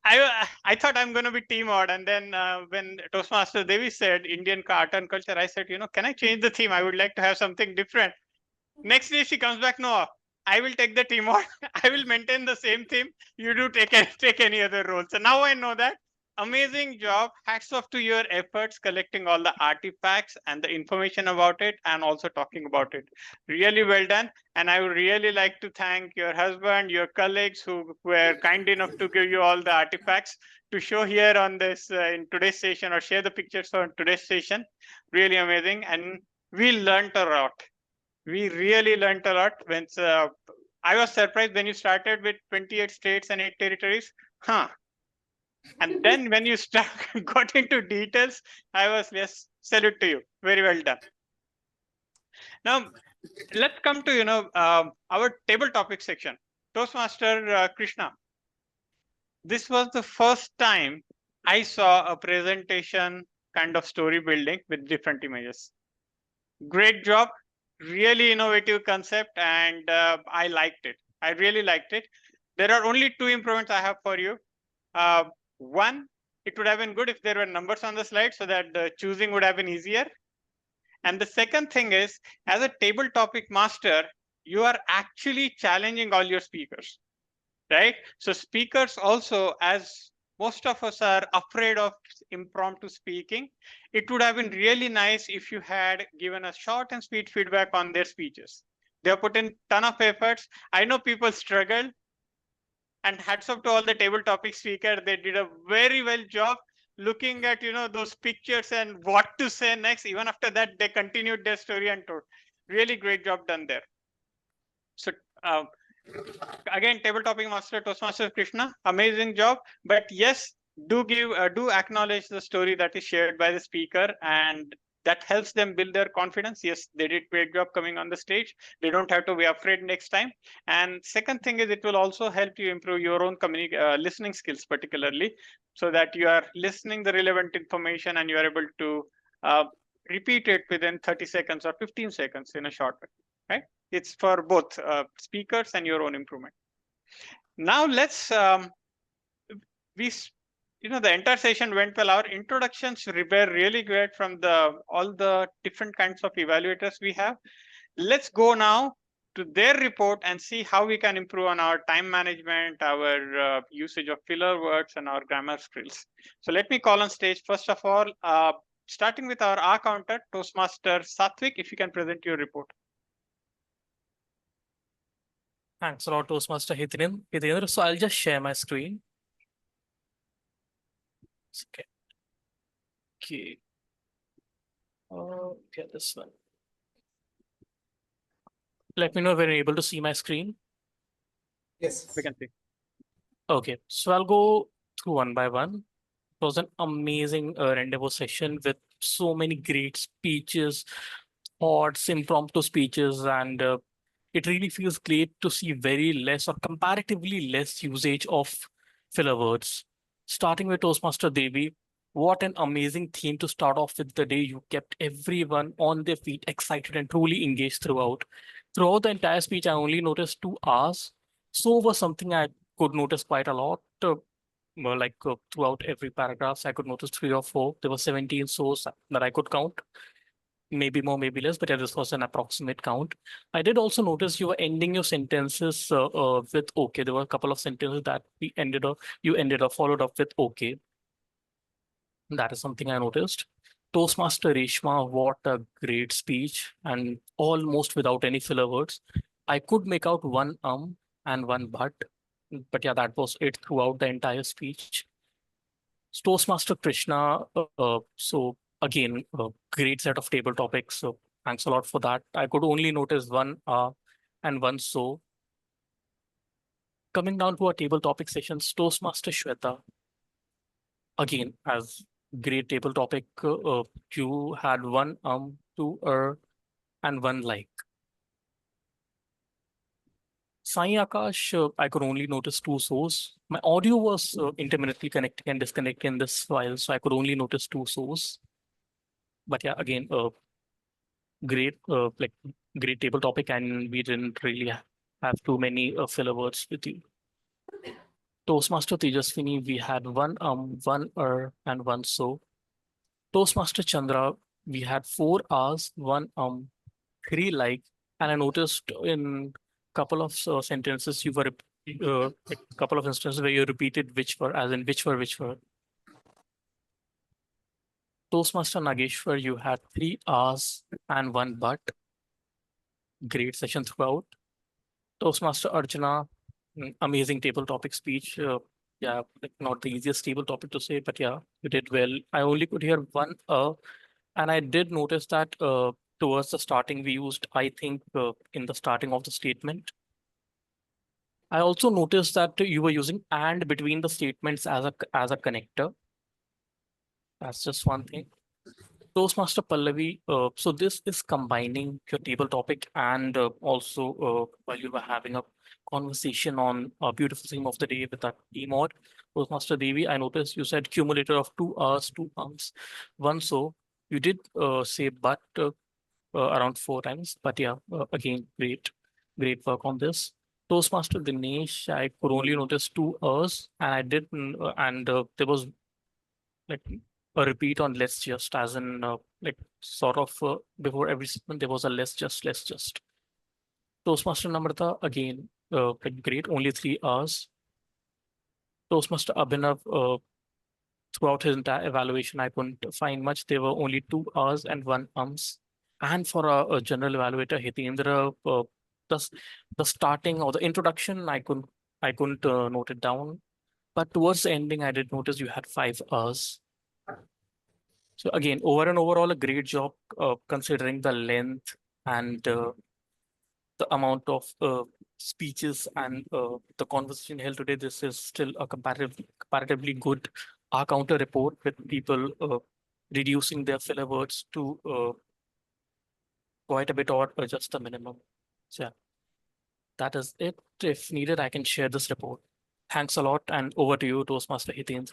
I thought I'm going to be TMOD, and then when Toastmaster Devi said Indian art and culture, I said, can I change the theme? I would like to have something different. Next day she comes back, no, I will take the TMOD. I will maintain the same theme. You do take any other role. So now I know that. Amazing job. Hats off to your efforts collecting all the artifacts and the information about it and also talking about it. Really well done. And I would really like to thank your husband, your colleagues who were kind enough to give you all the artifacts to show here on this in today's session, or share the pictures on today's session. Really amazing. And we learned a lot. We really learned a lot. When I was surprised when you started with 28 states and 8 territories. And then when you got into details, I was, yes, salute to you. Very well done. Now, let's come to, our table topic section. Toastmaster Krishna. This was the first time I saw a presentation kind of story building with different images. Great job. Really innovative concept, and I liked it. I really liked it. There are only 2 improvements I have for you. One, it would have been good if there were numbers on the slide so that the choosing would have been easier. And the second thing is, as a table topic master, you are actually challenging all your speakers, right? So speakers also, as most of us are afraid of impromptu speaking, it would have been really nice if you had given a short and sweet feedback on their speeches. They have put in ton of efforts. I know people struggled, and hats off to all the table topic speakers. They did a very well job looking at those pictures and what to say next. Even after that, they continued their story and told. Really great job done there. So again, table topic master Toastmaster Krishna, amazing job. But yes, do acknowledge the story that is shared by the speaker, and that helps them build their confidence. Yes, they did great job coming on the stage. They don't have to be afraid next time. And second thing is, it will also help you improve your own listening skills, particularly, so that you are listening the relevant information and you are able to repeat it within 30 seconds or 15 seconds in a short way, right? It's for both speakers and your own improvement. Now let's, the entire session went well. Our introductions were really great from all the different kinds of evaluators we have. Let's go now to their report and see how we can improve on our time management, our usage of filler words, and our grammar skills. So let me call on stage, first of all, starting with our R counter, Toastmaster Satvik, if you can present your report. Thanks a lot, Toastmaster Hitendra. So I'll just share my screen. Okay. Okay, this one. Let me know if you're able to see my screen. Yes, we can see. Okay, so I'll go through one by one. It was an amazing rendezvous session with so many great speeches, thoughts, impromptu speeches, and it really feels great to see very less or comparatively less usage of filler words. Starting with Toastmaster Devi, what an amazing theme to start off with the day. You kept everyone on their feet, excited and truly engaged throughout. Throughout the entire speech, I only noticed 2 R's. So was something I could notice quite a lot. Throughout every paragraph, I could notice 3 or 4. There were 17 so's that I could count. Maybe more, maybe less, but yeah, this was an approximate count. I did also notice you were ending your sentences with okay. There were a couple of sentences that you ended up followed up with okay. That is something I noticed. Toastmaster Reshma, what a great speech, and almost without any filler words. I could make out one and one but yeah, that was it throughout the entire speech. Toastmaster Krishna, so again, a great set of table topics. So thanks a lot for that. I could only notice one and one so. Coming down to our table topic sessions, Toastmaster Shweta. Again, as great table topic, you had one 2 and one like. Sai Akash, I could only notice 2 so's. My audio was intermittently connecting and disconnecting in this file, so I could only notice 2 so's. But yeah, again, great table topic, and we didn't really have too many filler words with you. Toastmaster Tejaswini, we had one one and one so. Toastmaster Chandra, we had 4 R's, 1 3 like, and I noticed in couple of sentences you were a couple of instances where you repeated which were, as in which were. Toastmaster Nageshwar, you had 3 R's and 1 but. Great session throughout. Toastmaster Arjuna, amazing table topic speech. Yeah, like not the easiest table topic to say, but yeah, you did well. I only could hear one and I did notice that towards the starting we used, I think, in the starting of the statement. I also noticed that you were using and between the statements as a connector. That's just one thing. Toastmaster Pallavi, so this is combining your table topic and also while you were having a conversation on a beautiful theme of the day with that TMOD. Toastmaster Devi, I noticed you said cumulator of 2 R's, 2 ums, 1 so. You did say but around 4 times, but yeah, again, great work on this. Toastmaster Dinesh, I could only notice 2 R's and I did, and there was like a repeat on let's just, as in like sort of before every statement there was a let's just. Toastmaster Namrata, again, like great, only 3 R's. Toastmaster Abhinav, throughout his entire evaluation, I couldn't find much. There were only 2 R's and 1 ums. And for a general evaluator, Hitendra, the starting or the introduction, I couldn't note it down. But towards the ending, I did notice you had 5 R's. So again, overall, a great job considering the length and the amount of speeches and the conversation held today. This is still a comparatively good R-counter report with people reducing their filler words to quite a bit or just the minimum. So yeah, that is it. If needed, I can share this report. Thanks a lot, and over to you, Toastmaster Hitendra.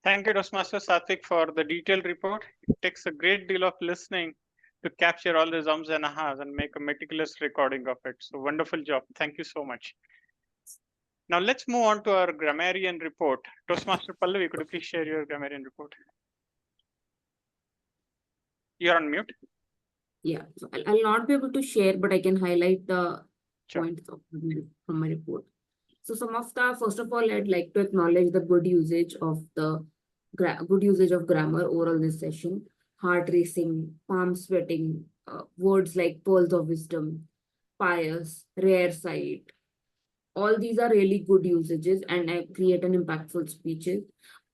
Thank you, Toastmaster Satvik, for the detailed report. It takes a great deal of listening to capture all the ums and ahas and make a meticulous recording of it. So wonderful job. Thank you so much. Now let's move on to our grammarian report. Toastmaster Pallavi, could you please share your grammarian report? You're on mute. Yeah, so I'll not be able to share, but I can highlight the points from my report. So first of all, I'd like to acknowledge the good usage of grammar overall this session. Heart racing, palm sweating, words like pearls of wisdom, pious, rare sight. All these are really good usages and I create an impactful speeches.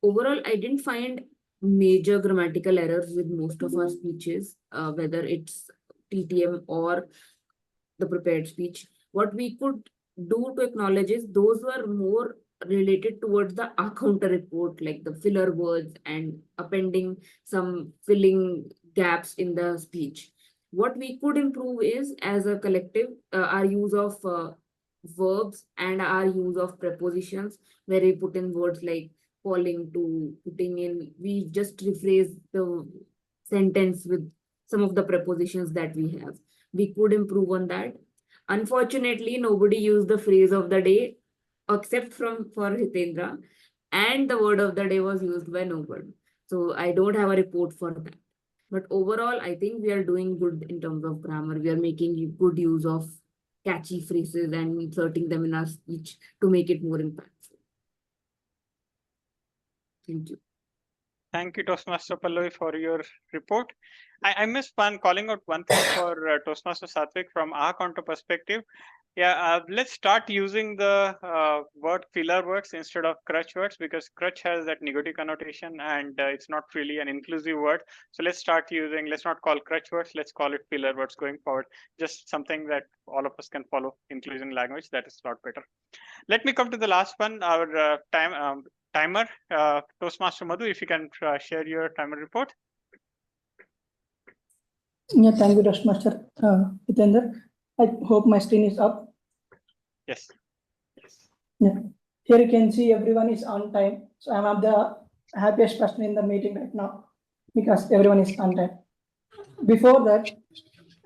Overall, I didn't find major grammatical errors with most of our speeches, whether it's TTM or the prepared speech. What we could do to acknowledge is those were more related towards the counter report, like the filler words and appending some filling gaps in the speech. What we could improve is, as a collective, our use of verbs and our use of prepositions, where we put in words like calling to putting in, we just rephrase the sentence with some of the prepositions that we have. We could improve on that. Unfortunately, nobody used the phrase of the day except for Hitendra, and the word of the day was used by nobody. So I don't have a report for that. But overall, I think we are doing good in terms of grammar. We are making good use of catchy phrases and inserting them in our speech to make it more impactful. Thank you. Thank you, Toastmaster Pallavi, for your report. I missed calling out one thing for Toastmaster Satvik from our counter perspective. Yeah, let's start using the word filler words instead of crutch words, because crutch has that negative connotation and it's not really an inclusive word. So let's not call crutch words, let's call it filler words going forward. Just something that all of us can follow, inclusion language. That is a lot better. Let me come to the last one, our timer. Toastmaster Madhu, if you can share your timer report. Yeah, thank you, Toastmaster Hitendra. I hope my screen is up. Yes. Yeah. Here you can see everyone is on time. So I'm the happiest person in the meeting right now because everyone is on time. Before that,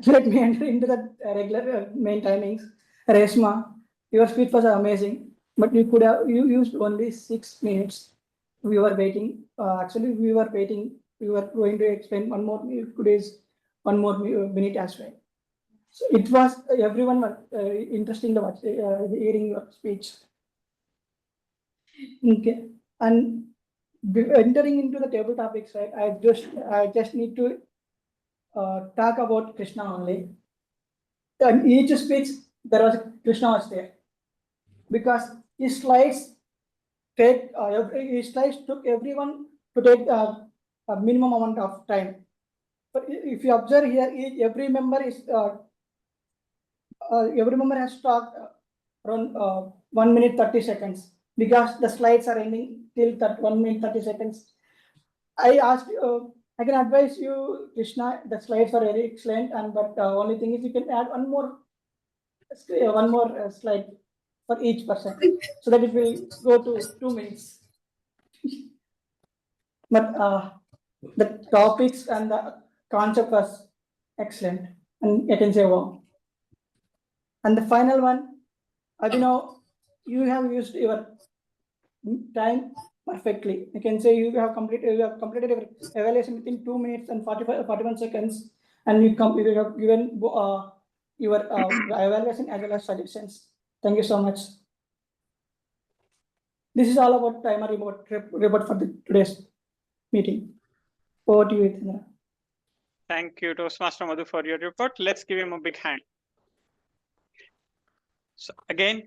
let me enter into the regular main timings. Reshma, your speech was amazing. but you could have used only 6 minutes. We were waiting. Actually, we were waiting. We were going to explain one more. Today's one more minute as well. So it was everyone was interesting to watch, hearing your speech. Okay, and entering into the table topics, right? I just need to talk about Krishna only. And each speech there was Krishna was there because his slides his slides took everyone to take a minimum amount of time. But if you observe here, every member has talked around 1 minute 30 seconds because the slides are ending till that 1 minute 30 seconds. I can advise you, Krishna. The slides are very excellent, and but only thing is you can add one more slide for each person, so that it will go to 2 minutes. But the topics and the concept was excellent, and I can say wow. And the final one, Abhinav, you have used your time perfectly. I can say you have completed your evaluation within 2 minutes and 41 seconds, and you have given your evaluation as well as suggestions. Thank you so much. This is all about timer report for today's meeting. Over to you, Hitendra. Thank you, Toastmaster Madhu, for your report. Let's give him a big hand. So again,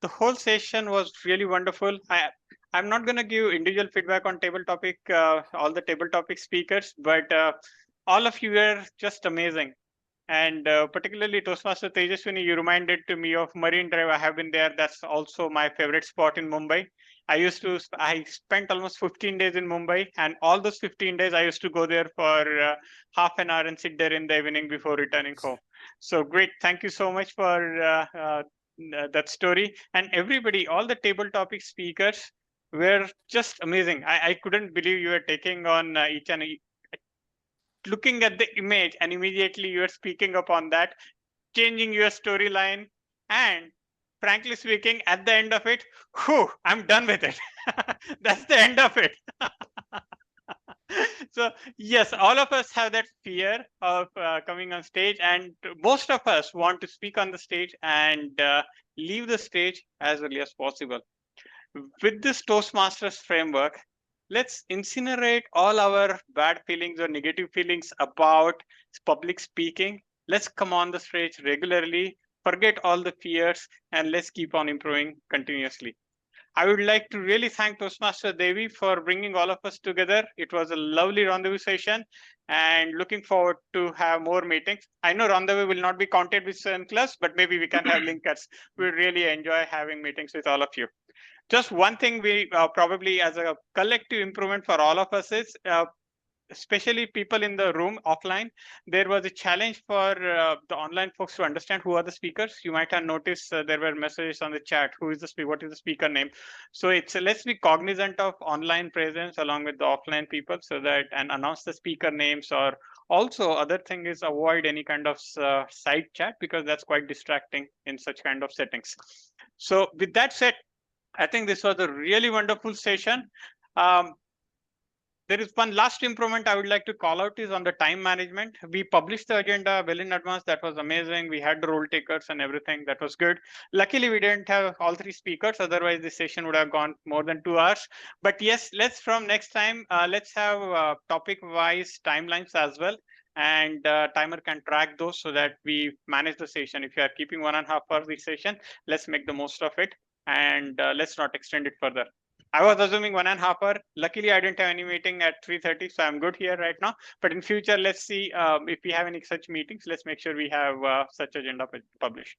the whole session was really wonderful. I'm not going to give individual feedback on table topic, all the table topic speakers, but all of you were just amazing. And particularly Toastmaster Tejaswini, you reminded to me of Marine Drive. I have been there. That's also my favorite spot in Mumbai. I spent almost 15 days in Mumbai, and all those 15 days I used to go there for half an hour and sit there in the evening before returning home. So great. Thank you so much for that story. And everybody, all the table topic speakers were just amazing. I couldn't believe you were taking on each and looking at the image, and immediately you are speaking upon that, changing your storyline, and frankly speaking, at the end of it, whew, I'm done with it. That's the end of it. So yes, all of us have that fear of coming on stage, and most of us want to speak on the stage and leave the stage as early as possible. With this Toastmasters framework, let's incinerate all our bad feelings or negative feelings about public speaking. Let's come on the stage regularly, forget all the fears, and let's keep on improving continuously. I would like to really thank Toastmaster Devi for bringing all of us together. It was a lovely rendezvous session, and looking forward to have more meetings. I know rendezvous will not be counted with certain class, but maybe we can have linkers. We really enjoy having meetings with all of you. Just one thing we probably as a collective improvement for all of us is, especially people in the room offline, there was a challenge for the online folks to understand who are the speakers. You might have noticed there were messages on the chat, who is the speaker, what is the speaker name. So let's be cognizant of online presence along with the offline people, so that and announce the speaker names. Or also other thing is avoid any kind of side chat, because that's quite distracting in such kind of settings. So with that said, I think this was a really wonderful session. There is one last improvement I would like to call out is on the time management. We published the agenda well in advance. That was amazing. We had the role takers and everything. That was good. Luckily, we didn't have all three speakers. Otherwise, this session would have gone more than 2 hours. But yes, let's from next time, let's have topic-wise timelines as well. And timer can track those so that we manage the session. If you are keeping 1.5 hours this session, let's make the most of it. And let's not extend it further. I was assuming 1.5 hours. Luckily, I didn't have any meeting at 3:30, so I'm good here right now. But in future, let's see if we have any such meetings. Let's make sure we have such agenda published.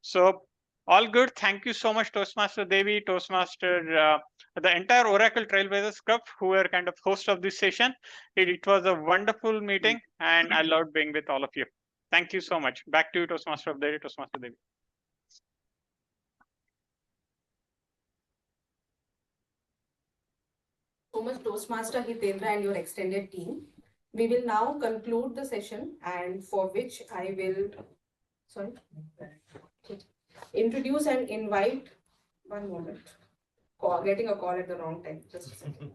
So all good. Thank you so much, Toastmaster Devi, Toastmaster, the entire Oracle Trailblazers Club, who were kind of host of this session. It was a wonderful meeting, and I loved being with all of you. Thank you so much. Back to you, Toastmaster of Devi, Toastmaster Devi. So much, Toastmaster Hitendra and your extended team. We will now conclude the session, and for which I will introduce and invite One moment. Getting a call at the wrong time. Just a second.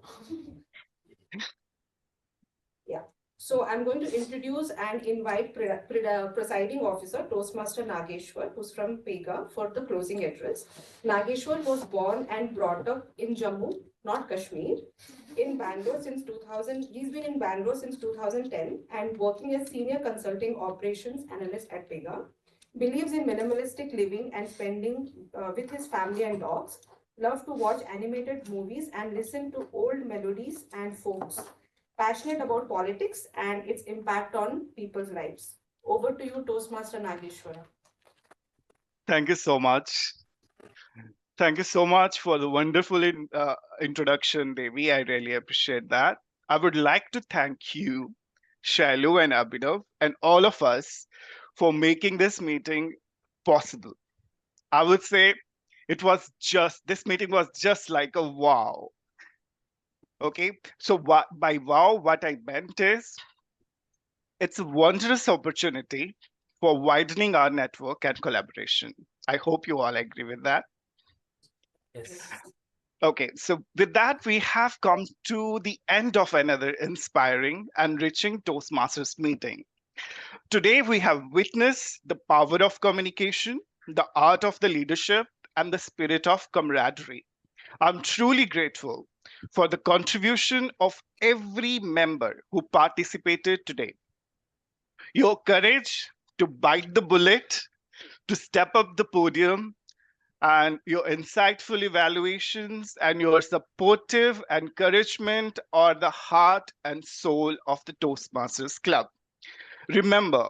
Yeah. So I'm going to introduce and invite Presiding Officer, Toastmaster Nageshwar, who's from Pega, for the closing address. Nageshwar was born and brought up in Jammu, not Kashmir, in Bangalore since 2000. He's been in Bangalore since 2010 and working as Senior Consulting Operations Analyst at Pega. Believes in minimalistic living and spending with his family and dogs. Love to watch animated movies and listen to old melodies and folks. Passionate about politics and its impact on people's lives. Over to you, Toastmaster Nageshwar. Thank you so much. Thank you so much for the wonderful introduction, Devi. I really appreciate that. I would like to thank you, Shailu and Abhinav, and all of us for making this meeting possible. I would say this meeting was just like a wow. Okay, so by wow, what I meant is it's a wondrous opportunity for widening our network and collaboration. I hope you all agree with that. Yes. Okay, so with that, we have come to the end of another inspiring and enriching Toastmasters meeting. Today, we have witnessed the power of communication, the art of the leadership, and the spirit of camaraderie. I'm truly grateful for the contribution of every member who participated today. Your courage to bite the bullet, to step up the podium, and your insightful evaluations and your supportive encouragement are the heart and soul of the Toastmasters Club. Remember,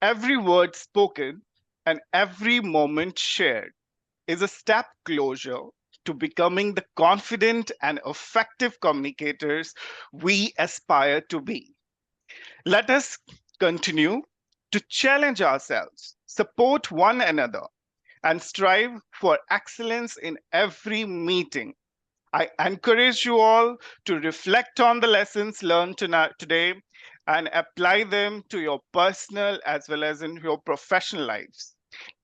every word spoken and every moment shared is a step closer to becoming the confident and effective communicators we aspire to be. Let us continue to challenge ourselves, support one another, and strive for excellence in every meeting. I encourage you all to reflect on the lessons learned today and apply them to your personal as well as in your professional lives.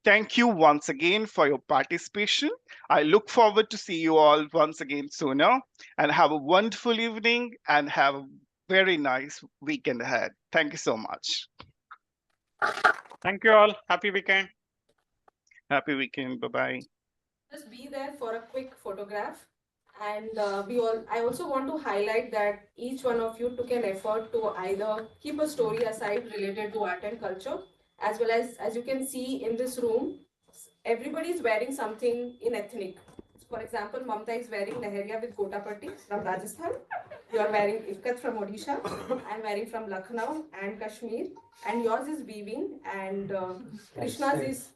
Thank you once again for your participation. I look forward to see you all once again sooner, and have a wonderful evening and have a very nice weekend ahead. Thank you so much. Thank you all. Happy weekend. Happy weekend. Bye-bye. Just be there for a quick photograph. And I also want to highlight that each one of you took an effort to either keep a story aside related to art and culture, as well as you can see in this room, everybody is wearing something in ethnic. For example, Mamta is wearing Leheria with Gotapatti from Rajasthan. You are wearing Ikkat from Odisha. I'm wearing from Lucknow and Kashmir. And yours is weaving, and Krishna's is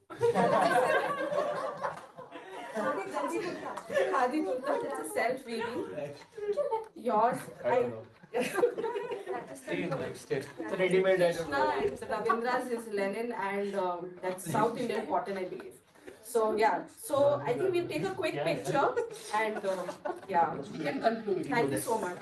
Khadi kurta, it's a self-weaving. Yours, I don't know. It's ready-made. Krishna and Ravindra's is Lenin, and that's South Indian cotton, I believe. So yeah, so I think we'll take a quick picture, and yeah, we can conclude. Thank you so much.